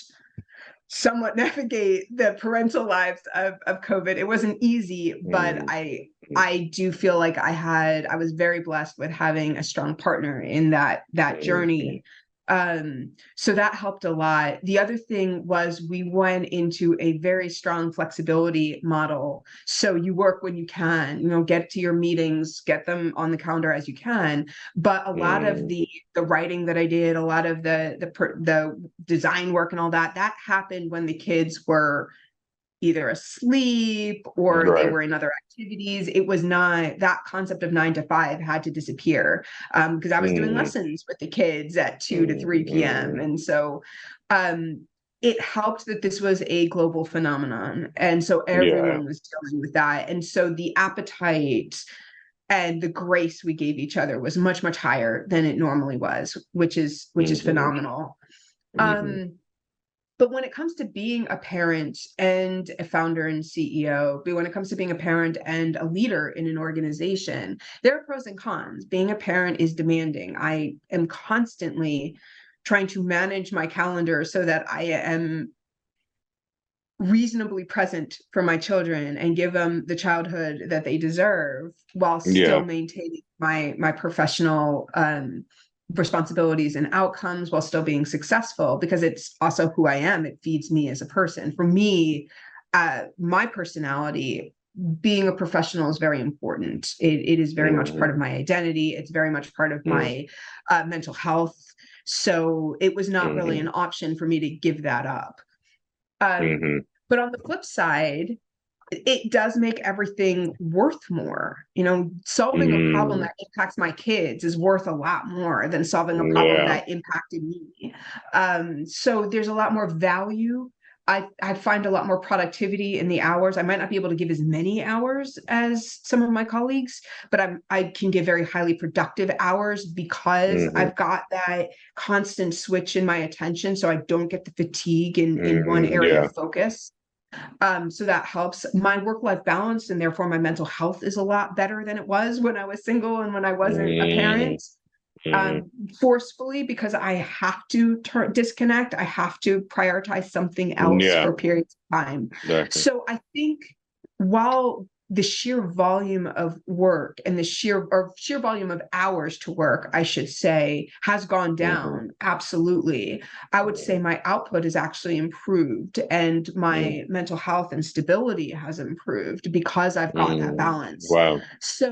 somewhat navigate the parental lives of COVID. It wasn't easy, but Mm, I do feel like I was very blessed with having a strong partner in that mm, journey. So that helped a lot. The other thing was we went into a very strong flexibility model. So you work when you can, get to your meetings, get them on the calendar as you can. But a lot of mm. the writing that I did, a lot of the design work and all that happened when the kids were either asleep or they Right. were in other activities. It was not, that concept of 9 to 5 had to disappear, because I was doing Mm, lessons with the kids at 2 to 3 p.m. mm. And so it helped that this was a global phenomenon. And so Yeah. everyone was dealing with that. And so the appetite and the grace we gave each other was much, much higher than it normally was, which is Hmm. phenomenal. Hmm. Um, but when it comes to being a parent and a founder and CEO, but when it comes to being a parent and a leader in an organization, there are pros and cons. Being a parent is demanding. I am constantly trying to manage my calendar so that I am reasonably present for my children and give them the childhood that they deserve while still Yeah. maintaining my professional responsibilities and outcomes, while still being successful, because it's also who I am. It feeds me as a person. For me, my personality, being a professional is very important. It is very much part of Hmm. my identity. It's very much part of my mental health. So it was not really Hmm. an option for me to give that up. Um, Hmm. but on the flip side, it does make everything worth more. Solving a problem Mm. that impacts my kids is worth a lot more than solving a problem Yeah. that impacted me. So there's a lot more value I find a lot more productivity in the hours. I might not be able to give as many hours as some of my colleagues, but I can give very highly productive hours because Hmm. I've got that constant switch in my attention, so I don't get the fatigue in one Hmm. area Yeah. of focus. So that helps my work-life balance, and therefore my mental health is a lot better than it was when I was single and when I wasn't a Hmm. parent. Hmm. Forcefully, because I have to disconnect. I have to prioritize something else Yeah. for periods of time. Exactly. So I think while the sheer volume of work and the sheer volume of hours to work, I should say, has gone Hmm. down, absolutely, I would say my output has actually improved and Hmm. my mental health and stability has improved because I've got that Hmm. balance. Wow. So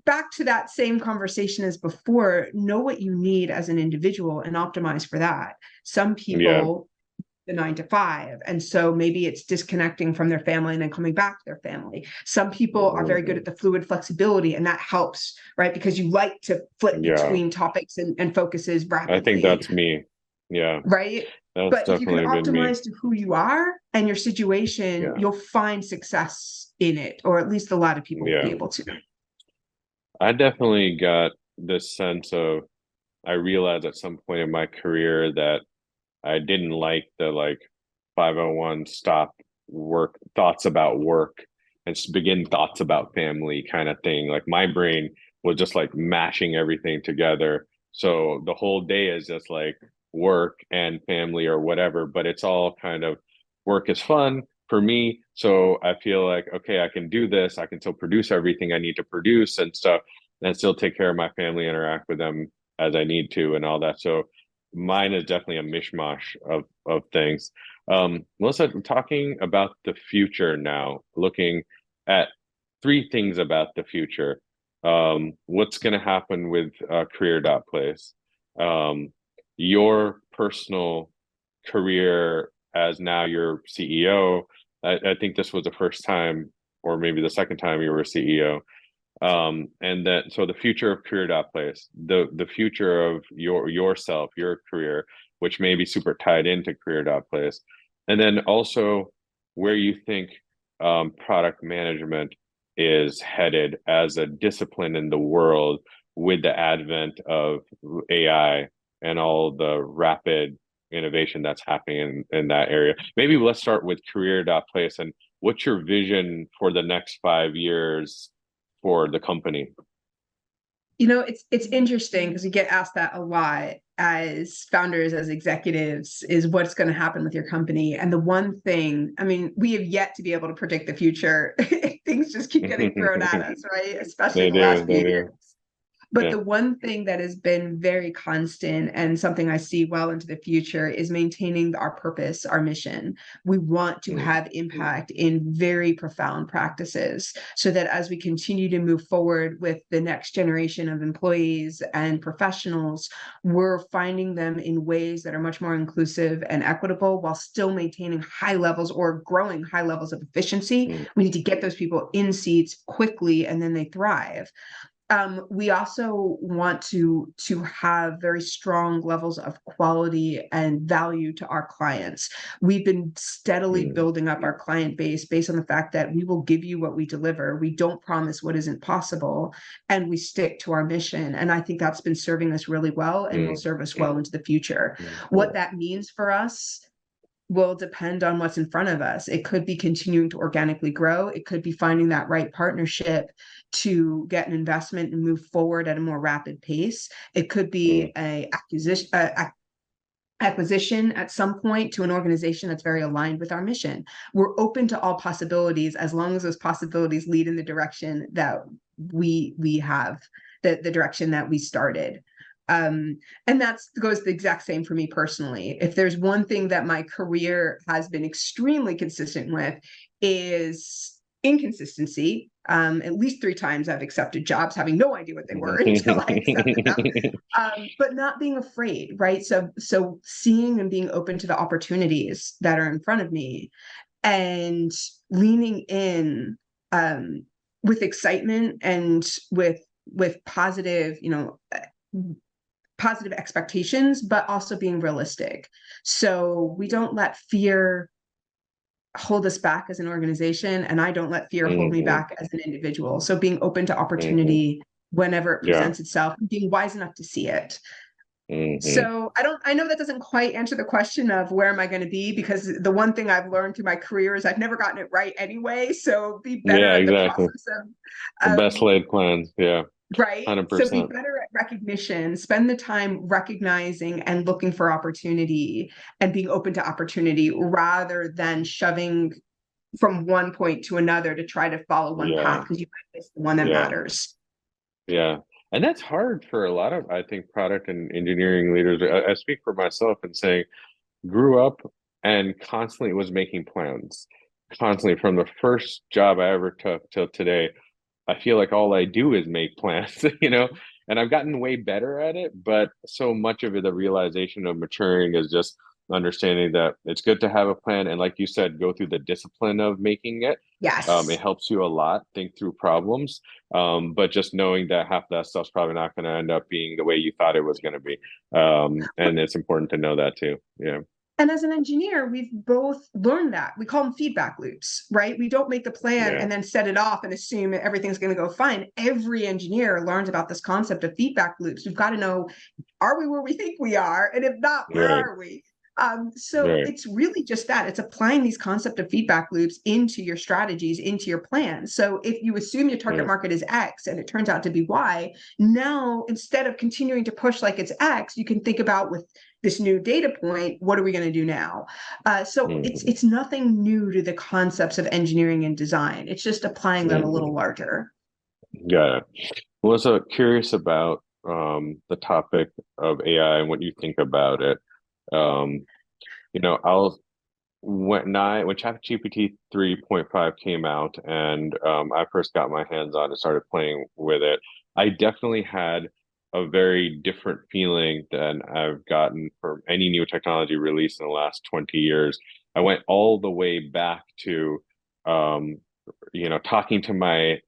back to that same conversation as before, know what you need as an individual and optimize for that. Some Yeah. people, the 9 to 5, and so maybe it's disconnecting from their family and then coming back to their family. Some people are very good Hmm. at the fluid flexibility, and that helps, right? Because you like to flip Yeah. between topics and focuses I think rapidly, that's me. Yeah. right? That's But if you can definitely been me. optimize to who you are and your situation, Yeah. you'll find success in it, or at least a lot of people will be Yeah. able to. I definitely got this sense of, I realized at some point in my career that I didn't like the, like, 501 stop work, thoughts about work, and begin thoughts about family kind of thing. Like my brain was just like mashing everything together. So the whole day is just like work and family or whatever, but it's all kind of, work is fun for me. So I feel like, okay, I can do this. I can still produce everything I need to produce and stuff, and still take care of my family, interact with them as I need to, and all that. So mine is definitely a mishmash of things. Melissa, talking about the future now, looking at three things about the future. What's going to happen with Career.place? Um, your personal career as now your CEO. I think this was the first time, or maybe the second time you were a CEO. And that, so the future of Career.place, the future of yourself, your career, which may be super tied into Career.place, and then also where you think product management is headed as a discipline in the world with the advent of AI and all the rapid innovation that's happening in that area. Maybe let's start with Career.place, and what's your vision for the next 5 years for the company? It's interesting because we get asked that a lot as founders, as executives, is what's going to happen with your company. And the one thing, I mean, we have yet to be able to predict the future. Things just keep getting thrown at us, right? Especially They in the do, last they few do. years. But Yeah. the one thing that has been very constant and something I see well into the future is maintaining our purpose, our mission. We want to Mm, have impact in very profound practices so that as we continue to move forward with the next generation of employees and professionals, we're finding them in ways that are much more inclusive and equitable while still maintaining high levels or growing high levels of efficiency. mm, We need to get those people in seats quickly and then they thrive. We also want to have very strong levels of quality and value to our clients. We've been steadily mm, building up our client base based on the fact that we will give you what we deliver. We don't promise what isn't possible, and we stick to our mission. And I think that's been serving us really well and will mm, serve us well into the future. mm, What that means for us will depend on what's in front of us. It could be continuing to organically grow. It could be finding that right partnership to get an investment and move forward at a more rapid pace. It could mm, be acquisition at some point to an organization that's very aligned with our mission. We're open to all possibilities as long as those possibilities lead in the direction that we have, the direction that we started. And that goes the exact same for me personally. If there's one thing that my career has been extremely consistent with is inconsistency. At least 3 times I've accepted jobs having no idea what they were until I accepted them. But not being afraid, right? So seeing and being open to the opportunities that are in front of me and leaning in with excitement and with positive, positive expectations, but also being realistic. So we don't let fear hold us back as an organization, and I don't let fear hold me Hmm. back as an individual. So being open to Hmm. opportunity whenever it Yeah. presents itself, being wise enough to see it. Hmm. So I know that doesn't quite answer the question of where am I going to be, because the one thing I've learned through my career is I've never gotten it right anyway. So be better Yeah, at the exactly. process The of best laid plans. Yeah, right. So be 100%. better at recognition, spend the time recognizing and looking for opportunity and being open to opportunity rather than shoving from one point to another to try to follow one path Yeah, because you might miss the one that yeah, matters. yeah. And that's hard for a lot of, I think, product and engineering leaders. I speak for myself and saying, grew up and constantly was making plans, constantly from the first job I ever took till today. I feel like all I do is make plans, and I've gotten way better at it. But so much of it, the realization of maturing is just understanding that it's good to have a plan. And like you said, go through the discipline of making it. It Yes. helps you a lot, think through problems. But just knowing that half that stuff's probably not going to end up being the way you thought it was going to be. And it's important to know that too. Yeah. And as an engineer, we've both learned that. We call them feedback loops, right? We don't make the plan Yeah. and then set it off and assume everything's going to go fine. Every engineer learns about this concept of feedback loops. We've got to know, are we where we think we are? And if not, where Right. are we? So Right. it's really just that. It's applying these concept of feedback loops into your strategies, into your plans. So if you assume your target Right. market is X and it turns out to be Y, now instead of continuing to push like it's X, you can think about with this new data point, what are we going to do now? So Hmm. it's nothing new to the concepts of engineering and design. It's just applying them a little Hmm. larger. Got it. Was curious about the topic of AI and what you think about it. Um, I'll when ChatGPT 3.5 came out and I first got my hands on and started playing with it, I definitely had a very different feeling than I've gotten from any new technology released in the last 20 years. I went all the way back to um, talking to my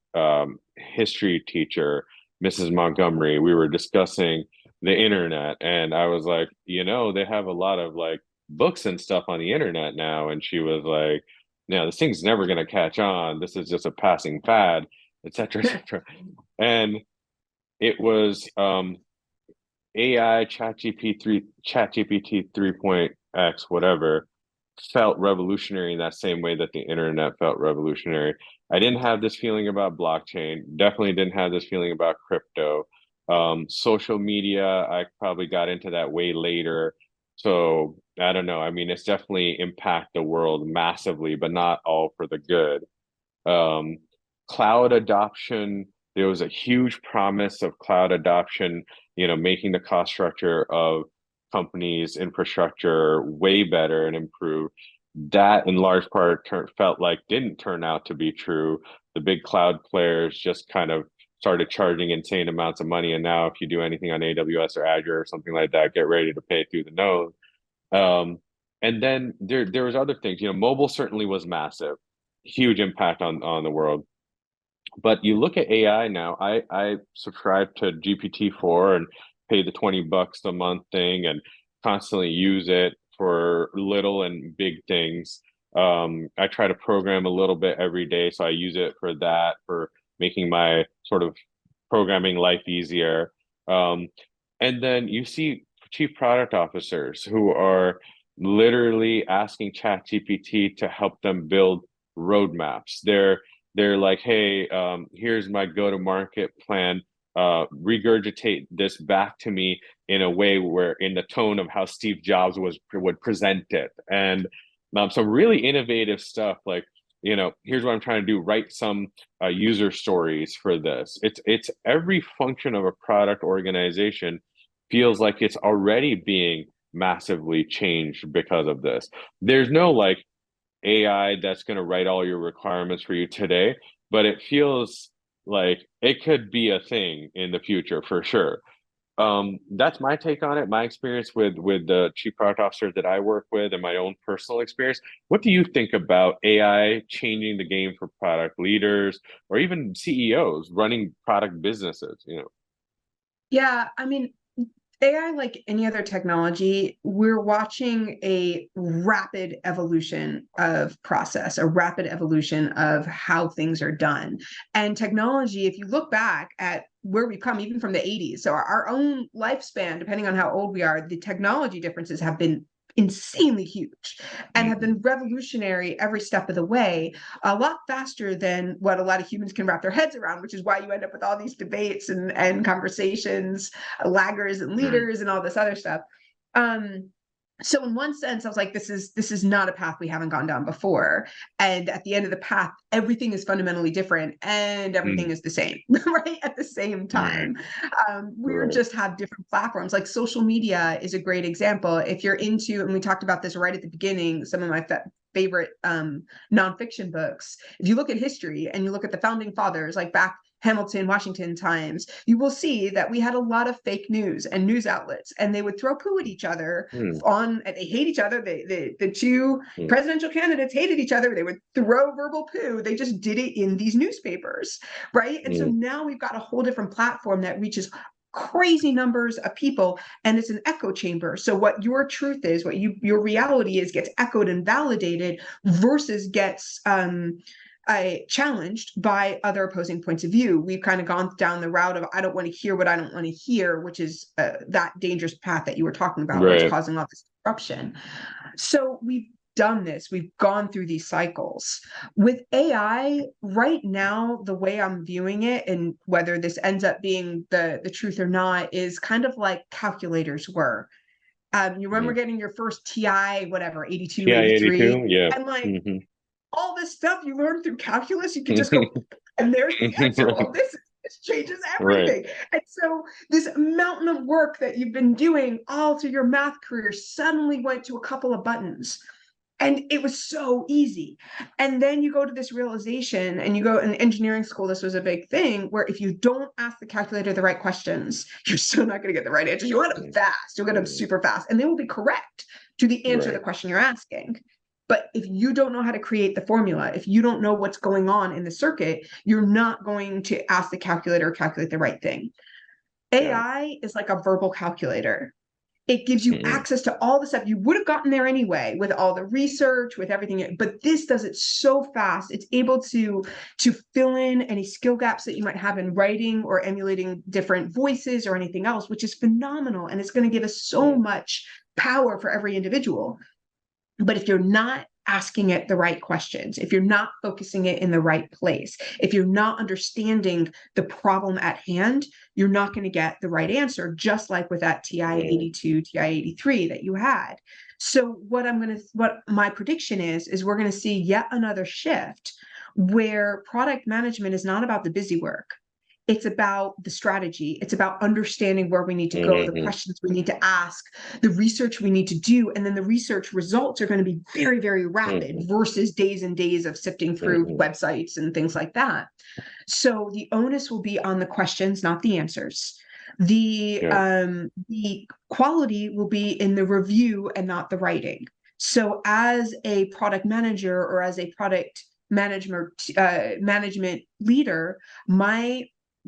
history teacher, Mrs. Montgomery. We were discussing the internet, and I was like, they have a lot of like books and stuff on the internet now. And she was like, no, this thing's never going to catch on. This is just a passing fad, et cetera, et cetera. And it was AI ChatGPT 3.x, whatever, felt revolutionary in that same way that the internet felt revolutionary. I didn't have this feeling about blockchain, definitely didn't have this feeling about crypto. Social media, I probably got into that way later. So I don't know. I mean, it's definitely impact the world massively, but not all for the good. Um, Cloud adoption, there was a huge promise of cloud adoption, making the cost structure of companies' infrastructure way better and improve. That, in large part, felt like didn't turn out to be true. The big cloud players just kind of started charging insane amounts of money. And now, if you do anything on AWS or Azure or something like that, get ready to pay through the nose. Um, and then there was other things. Mobile certainly was massive, huge impact on the world. But you look at AI now. I subscribe to GPT-4 and pay the $20 a month thing and constantly use it for little and big things. I try to program a little bit every day, so I use it for that, for making my sort of programming life easier. Um, and then you see chief product officers who are literally asking ChatGPT to help them build roadmaps. They're like, hey, here's my go-to-market plan. Regurgitate this back to me in a way where, in the tone of how Steve Jobs would present it, and some really innovative stuff. Like, here's what I'm trying to do. Write some user stories for this. It's every function of a product organization feels like it's already being massively changed because of this. There's no like AI that's going to write all your requirements for you today, but it feels like it could be a thing in the future for sure. That's my take on it, my experience with the chief product officers that I work with and my own personal experience. What do you think about AI changing the game for product leaders or even CEOs running product businesses? Yeah, I mean, AI, like any other technology, we're watching a rapid evolution of process, a rapid evolution of how things are done. And technology, if you look back at where we've come, even from the 80s, so our own lifespan, depending on how old we are, the technology differences have been insanely huge and have Hmm. been revolutionary every step of the way, a lot faster than what a lot of humans can wrap their heads around, which is why you end up with all these debates and conversations, laggers and Hmm. leaders and all this other stuff. Um, so in one sense, I was like, this is not a path we haven't gone down before. And at the end of the path, everything is fundamentally different and everything Hmm. is the same, right? At the same Right. time. We Right. just have different platforms. Like social media is a great example. If you're into, and we talked about this right at the beginning, some of my favorite nonfiction books. If you look at history and you look at the founding fathers, like back Hamilton, Washington times, you will see that we had a lot of fake news and news outlets, and they would throw poo at each other Hmm. on, and they hate each other. The two Hmm. presidential candidates hated each other. They would throw verbal poo. They just did it in these newspapers, right? And so Hmm. now we've got a whole different platform that reaches crazy numbers of people, and it's an echo chamber. So what your truth is, what your reality is, gets echoed and validated versus gets challenged by other opposing points of view. We've kind of gone down the route of I don't want to hear what I don't want to hear, which is that dangerous path that you were talking about, where it's Right. causing all this disruption. So we've done this, we've gone through these cycles. With AI right now, the way I'm viewing it, and whether this ends up being the truth or not, is kind of like calculators were. You remember Hmm. getting your first TI, whatever, 82, TI 83, 82. Yeah. and like Hmm. all this stuff you learned through calculus, you could just go, and there's the answer. Well, this changes Right. everything. And so this mountain of work that you've been doing all through your math career suddenly went to a couple of buttons. And it was so easy. And then you go to this realization, and you go in engineering school, this was a big thing, where if you don't ask the calculator the right questions, you're still not going to get the right answers. You'll get them Hmm. fast, you'll get them Hmm. super fast, and they will be correct to the answer the Right. question you're asking. But if you don't know how to create the formula, if you don't know what's going on in the circuit, you're not going to ask the calculator calculate the right thing. Yeah. AI is like a verbal calculator. It gives you Hmm. access to all the stuff you would have gotten there anyway, with all the research, with everything. But this does it so fast. It's able to fill in any skill gaps that you might have in writing or emulating different voices or anything else, which is phenomenal. And it's going to give us so Yeah. much power for every individual. But if you're not asking it the right questions, if you're not focusing it in the right place, if you're not understanding the problem at hand, you're not going to get the right answer, just like with that TI Hmm. 82, TI 83 that you had. So what my prediction is we're going to see yet another shift where product management is not about the busy work. It's about the strategy. It's about understanding where we need to go, the Hmm. questions we need to ask, the research we need to do. And then the research results are going to be very, very rapid Hmm. versus days and days of sifting through Hmm. websites and things like that. So the onus will be on the questions, not the answers. Yeah. The quality will be in the review and not the writing. So as a product manager or as a product management leader, my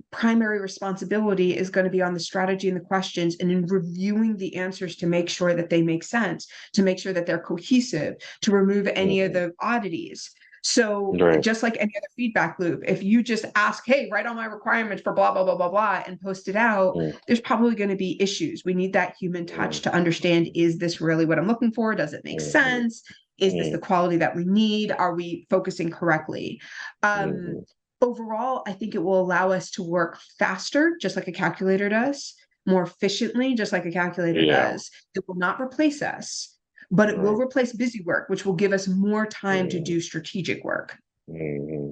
primary responsibility is going to be on the strategy and the questions, and in reviewing the answers to make sure that they make sense, to make sure that they're cohesive, to remove any of Hmm. the oddities. So Right. just like any other feedback loop, if you just ask, hey, write all my requirements for blah, blah, blah, blah, blah, and post it out, Hmm. there's probably going to be issues. We need that human touch Hmm. to understand, is this really what I'm looking for? Does it make Hmm. sense? Is this Hmm. the quality that we need? Are we focusing correctly? Hmm. Overall, I think it will allow us to work faster, just like a calculator does, more efficiently, just like a calculator Yeah. does. It will not replace us, but it will Right. replace busy work, which will give us more time to Hmm. do strategic work. Hmm.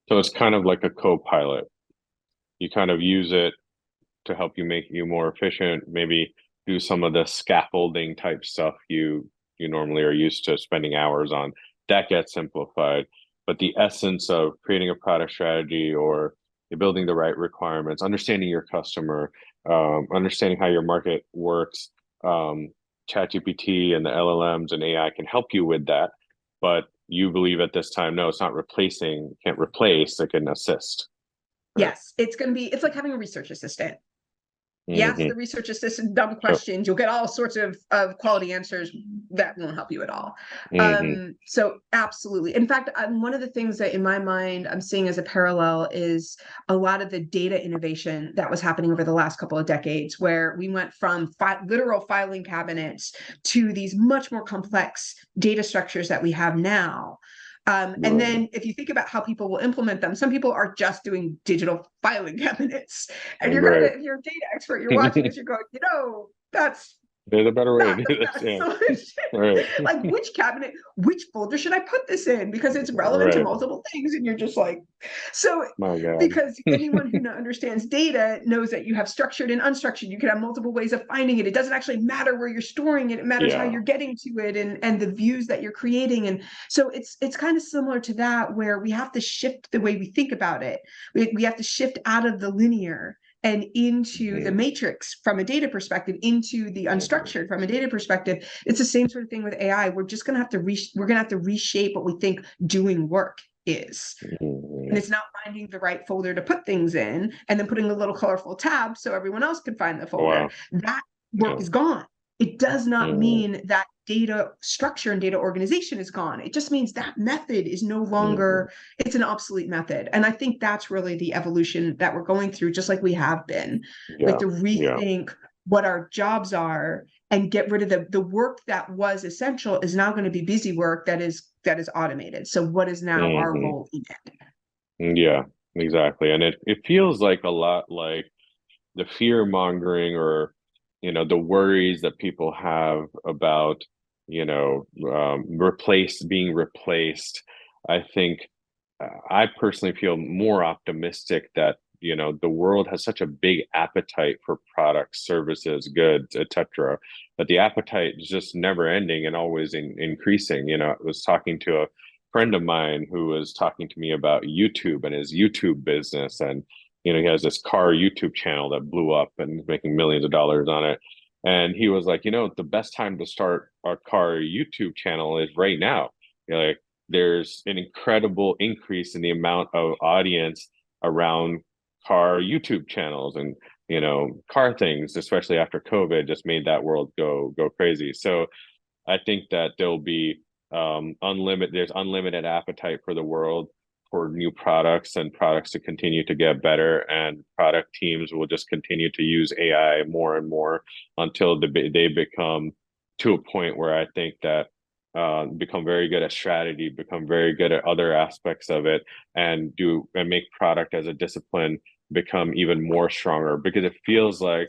So it's kind of like a co-pilot. You kind of use it to help you make you more efficient, maybe do some of the scaffolding type stuff you normally are used to spending hours on. That gets simplified. But the essence of creating a product strategy or building the right requirements, understanding your customer, understanding how your market works, ChatGPT and the LLMs and AI can help you with that. But you believe at this time, no, it's not replacing, can't replace, it can assist. Right. Yes, it's going to be, it's like having a research assistant. You ask Hmm. the research assistant dumb Yep. questions, you'll get all sorts of quality answers that won't help you at all. Hmm. So absolutely. In fact, one of the things that in my mind I'm seeing as a parallel is a lot of the data innovation that was happening over the last couple of decades, where we went from literal filing cabinets to these much more complex data structures that we have now. And Right. then if you think about how people will implement them, some people are just doing digital filing cabinets. And you're Right. if you're a data expert, you're watching this, you're going, that's There's a better way to not do the this. best Yeah. solution. Right. Like, which cabinet, which folder should I put this in? Because it's relevant to Right. multiple things. And you're just like, so My God. because anyone who understands data knows that you have structured and unstructured. You can have multiple ways of finding it. It doesn't actually matter where you're storing it. It matters how Yeah. you're getting to it and the views that you're creating. And so it's kind of similar to that, where we have to shift the way we think about it. We have to shift out of the linear and into the Hmm. matrix from a data perspective, into the Hmm. unstructured from a data perspective. It's the same sort of thing with AI. We're just going to have to we're going to have to reshape what we think doing work is. And Hmm. it's not finding the right folder to put things in and then putting a little colorful tab so everyone else can find the folder. Wow. That Yeah. work is gone. It does not Hmm. mean that data structure and data organization is gone. It just means that method is no Hmm. longer, it's an obsolete method. And I think that's really the evolution that we're going through, just like we have been. We have Yeah. to Yeah. rethink what our jobs are and get rid of the work that was essential is now going to be busy work that is automated. So what is now our Hmm. role in it? Yeah. Exactly. And it feels like a lot like the fear mongering, or the worries that people have about being replaced. I think I personally feel more optimistic that the world has such a big appetite for products, services, goods, etc., that the appetite is just never ending and always increasing. I was talking to a friend of mine who was talking to me about YouTube and his YouTube business, and he has this car YouTube channel that blew up and is making millions of dollars on it. And he was like, the best time to start a car YouTube channel is right now. Like, there's an incredible increase in the amount of audience around car YouTube channels, and car things, especially after COVID, just made that world go crazy. So I think that there'll be there's unlimited appetite for the world for new products, and products to continue to get better, and product teams will just continue to use AI more and more until they become to a point where I think that become very good at strategy, become very good at other aspects of it, and make product as a discipline become even more stronger, because it feels like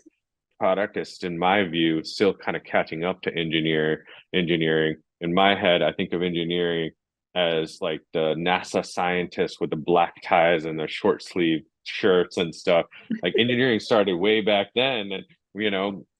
product is, in my view, still kind of catching up to engineering. In my head, I think of engineering as like the NASA scientists with the black ties and their short sleeve shirts and stuff. Like, engineering started way back then, and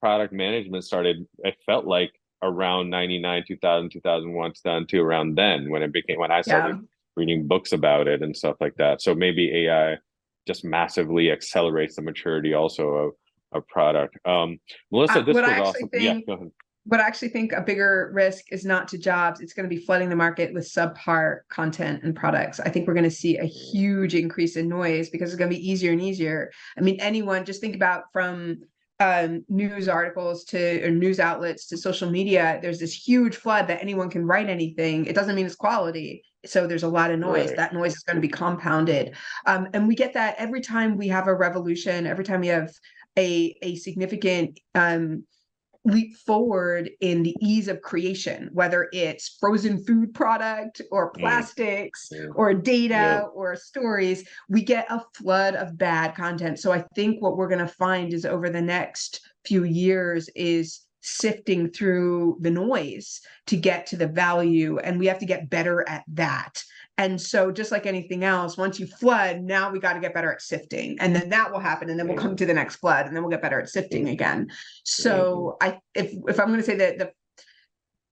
product management started, it felt like around 99, 2000, 2001, 2002, around then, when I started Yeah. reading books about it and stuff like that. So maybe AI just massively accelerates the maturity also of product. Melissa, What this I was actually awesome. Yeah, think, go ahead. what I actually think a bigger risk is not to jobs. It's going to be flooding the market with subpar content and products. I think we're going to see a huge increase in noise because it's going to be easier and easier. I mean, anyone just think about from news articles to or news outlets to social media. There's this huge flood that anyone can write anything. It doesn't mean it's quality. So there's a lot of noise. Right. That noise is going to be compounded, and we get that every time we have a revolution. Every time we have a significant leap forward in the ease of creation, whether it's frozen food product or Mm, plastics mm, or yeah. data or stories, we get a flood of bad content. So I think what we're going to find is over the next few years is sifting through the noise to get to the value, and we have to get better at that. And so just like anything else, once you flood, now we got to get better at sifting. And then that will happen. And then we'll come Mm, to the next flood and then we'll get better at sifting mm, again. mm, So if I'm going to say that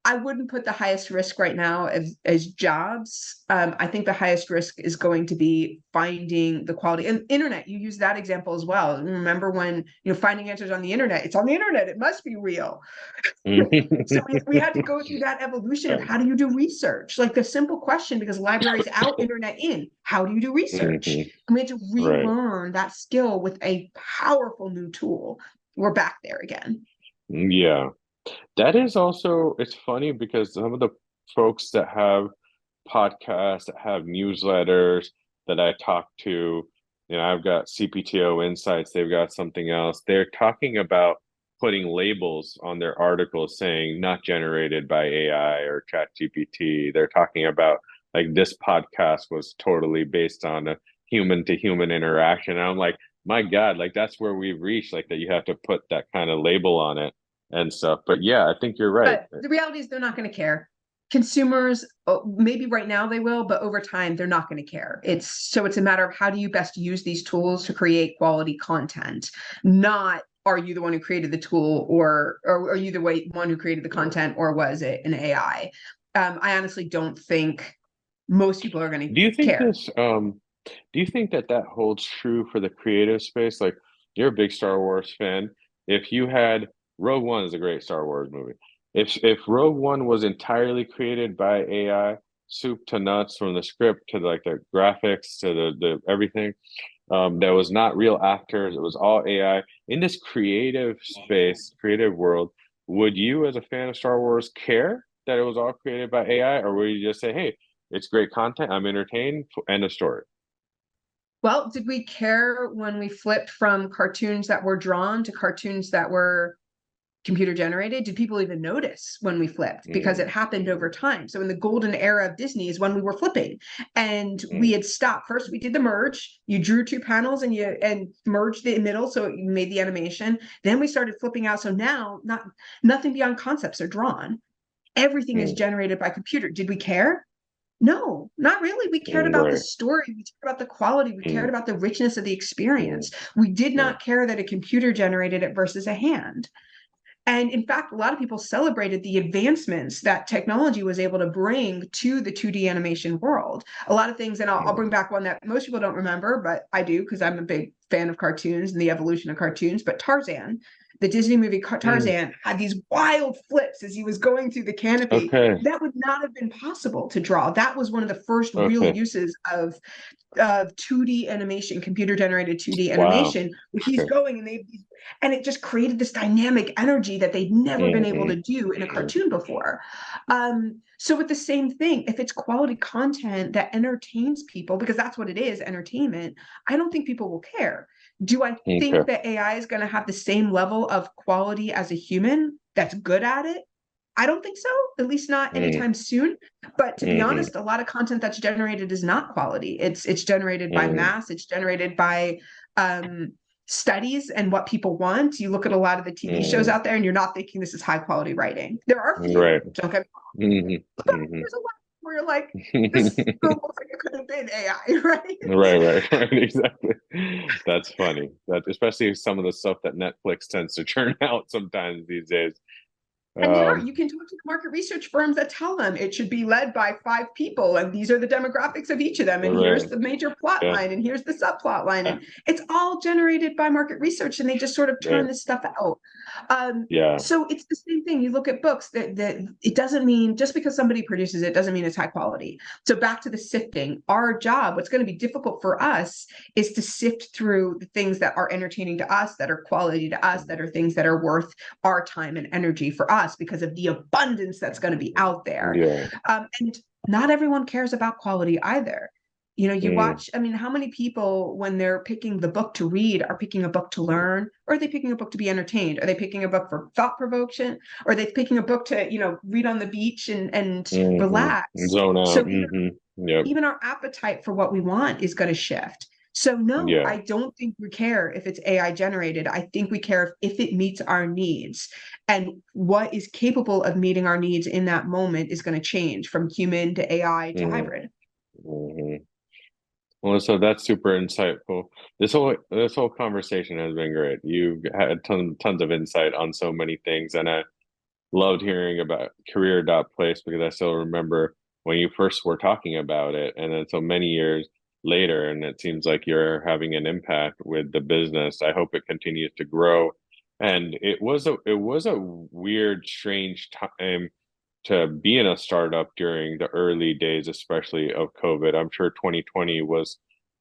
I wouldn't put the highest risk right now as jobs. I think the highest risk is going to be finding the quality. And internet, you use that example as well. Remember when finding answers on the internet? It's on the internet. It must be real. So we had to go through that evolution of mm. how do you do research? Like the simple question, because libraries out, internet in. How do you do research? Mhm. And we had to Right. relearn that skill with a powerful new tool. we're back there again. Yeah. That is also, it's funny because some of the folks that have podcasts, that have newsletters that I talk to, I've got CPTO Insights, they've got something else. They're talking about putting labels on their articles saying not generated by AI or ChatGPT. They're talking about like this podcast was totally based on a human to human interaction. And I'm like, my God, like that's where we've reached, like that you have to put that kind of label on it and stuff. But yeah, I think you're right. But the reality is they're not going to care. Consumers, maybe right now they will, but over time they're not going to care. It's a matter of how do you best use these tools to create quality content, not are you the one who created the tool, or are you the one who created the content, or was it an AI? I honestly don't think most people are going Do you to think care. do you think that that holds true for the creative space? Like, you're a big Star Wars fan. If you had Rogue One is a great Star Wars movie. If Rogue One was entirely created by AI, soup to nuts, from the script to like the graphics to the everything, that was not real actors, it was all AI. In this creative space, creative world, would you as a fan of Star Wars care that it was all created by AI, or would you just say, hey, it's great content, I'm entertained, end of story? Well, did we care when we flipped from cartoons that were drawn to cartoons that were computer generated? Did people even notice when we flipped? Because it Mm, happened over mm, time. So in the golden era of Disney is when we were flipping, and we mm, had stopped. First we did the merge, you drew two panels and you merged the middle, so you made the animation. Then we started flipping out, so now nothing beyond concepts are drawn. Everything is mm, generated by computer. Did we care? No, not really. We cared about the right. story. We cared about the quality. We cared Mm, about the richness of the mm, experience. We did mm, not care that a computer generated it versus a hand. And in fact, a lot of people celebrated the advancements that technology was able to bring to the 2D animation world. A lot of things, and I'll bring mm, back one that most people don't remember, but I do because I'm a big fan of cartoons and the evolution of cartoons. But Tarzan, the Disney movie mm. Tarzan, had these wild flips as he was going through the canopy. Okay, That would not have been possible to draw. That was one of the first real okay. uses of 2D animation, computer generated 2D Wow. animation, where he's Okay. going and it just created this dynamic energy that they'd never been Mm, able to mm, do in a mm, cartoon before. So with the same thing, if it's quality content that entertains people, because that's what it is, entertainment, I don't think people will care. Do I think okay. that AI is going to have the same level of quality as a human that's good at it? I don't think so, at least not Mm, anytime soon. But to be mm, honest, a lot of content that's generated is not quality. It's generated by mm, mass. It's generated by um, studies and what people want. You look at a lot of the TV shows mm, out there, and you're not thinking this is high quality writing. There are few, right. don't get me Mm, wrong, but mm. there's a lot where you're like, this still looks like it could have been AI, right? Right, right, right, exactly. That's funny. That especially some of the stuff that Netflix tends to churn out sometimes these days. And there are, Um, you can talk to the market research firms that tell them it should be led by 5 people, and these are the demographics of each of them, and here's right. the major plot Yeah. line, and here's the subplot line, Yeah. and it's all generated by market research, and they just sort of Yeah. turn this stuff out. Um, Yeah. so it's the same thing. You look at books that it doesn't mean just because somebody produces it doesn't mean it's high quality. So back to the sifting, our job, what's going to be difficult for us is to sift through the things that are entertaining to us, that are quality to us, that are things that are worth our time and energy for us because of the abundance that's going to be out there. Yeah. And not everyone cares about quality either. You Mm, watch, I mean, how many people, when they're picking the book to read, are picking a book to learn? Or are they picking a book to be entertained? Are they picking a book for thought provocation? Or are they picking a book to, read on the beach and relax? zone out. So even Yep. even our appetite for what we want is going to shift. So no, Yeah. I don't think we care if it's AI generated. I think we care if it meets our needs. And what is capable of meeting our needs in that moment is going to change from human to AI to Mm, hybrid. hmm Well, so that's super insightful. This whole conversation has been great. You've had tons of insight on so many things, and I loved hearing about Career.place because I still remember when you first were talking about it, and then so many years later, and it seems like you're having an impact with the business. I hope it continues to grow. And it was a weird, strange time to be in a startup during the early days, especially of COVID. I'm sure 2020 was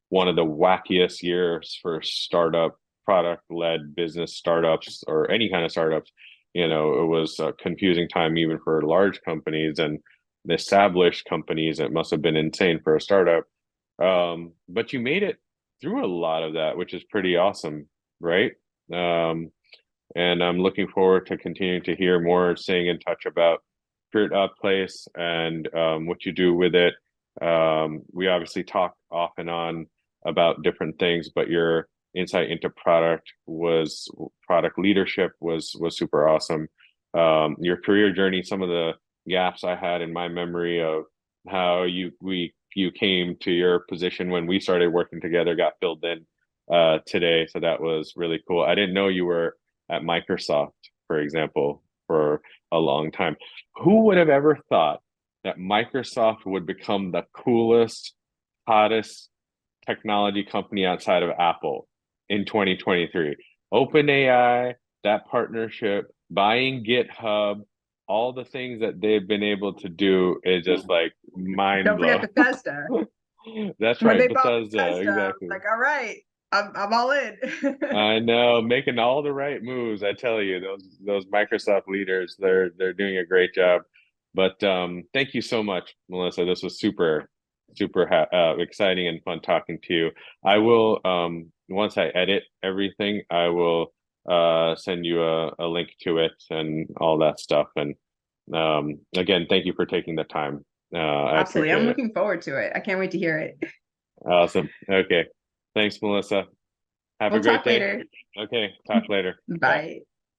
one of the wackiest years for startup product-led business startups or any kind of startups, it was a confusing time even for large companies and the established companies. It must have been insane for a startup. But you made it through a lot of that, which is pretty awesome, right? Um, and I'm looking forward to continuing to hear more, staying in touch about Career.place and what you do with it. We obviously talk off and on about different things, but your insight into product leadership was super awesome. Your career journey, some of the gaps I had in my memory of how you came to your position when we started working together got filled in today. So that was really cool. I didn't know you were at Microsoft, for example, for a long time. Who would have ever thought that Microsoft would become the coolest, hottest technology company outside of Apple in 2023? OpenAI, that partnership, buying GitHub, all the things that they've been able to do is just like mind Don't forget blowing. Bethesda. That's When right, they bought Bethesda, Bethesda, I was exactly. like, all right, I'm all in. I know, making all the right moves. I tell you, those Microsoft leaders, they're doing a great job. But thank you so much, Melissa. This was super exciting and fun talking to you. I will once I edit everything, I will send you a link to it and all that stuff. And again, thank you for taking the time. I Absolutely. I'm appreciate it. looking forward to it. I can't wait to hear it. Awesome. Okay. Thanks, Melissa. Have a We'll great talk day. later. Okay, talk later. Bye. Bye.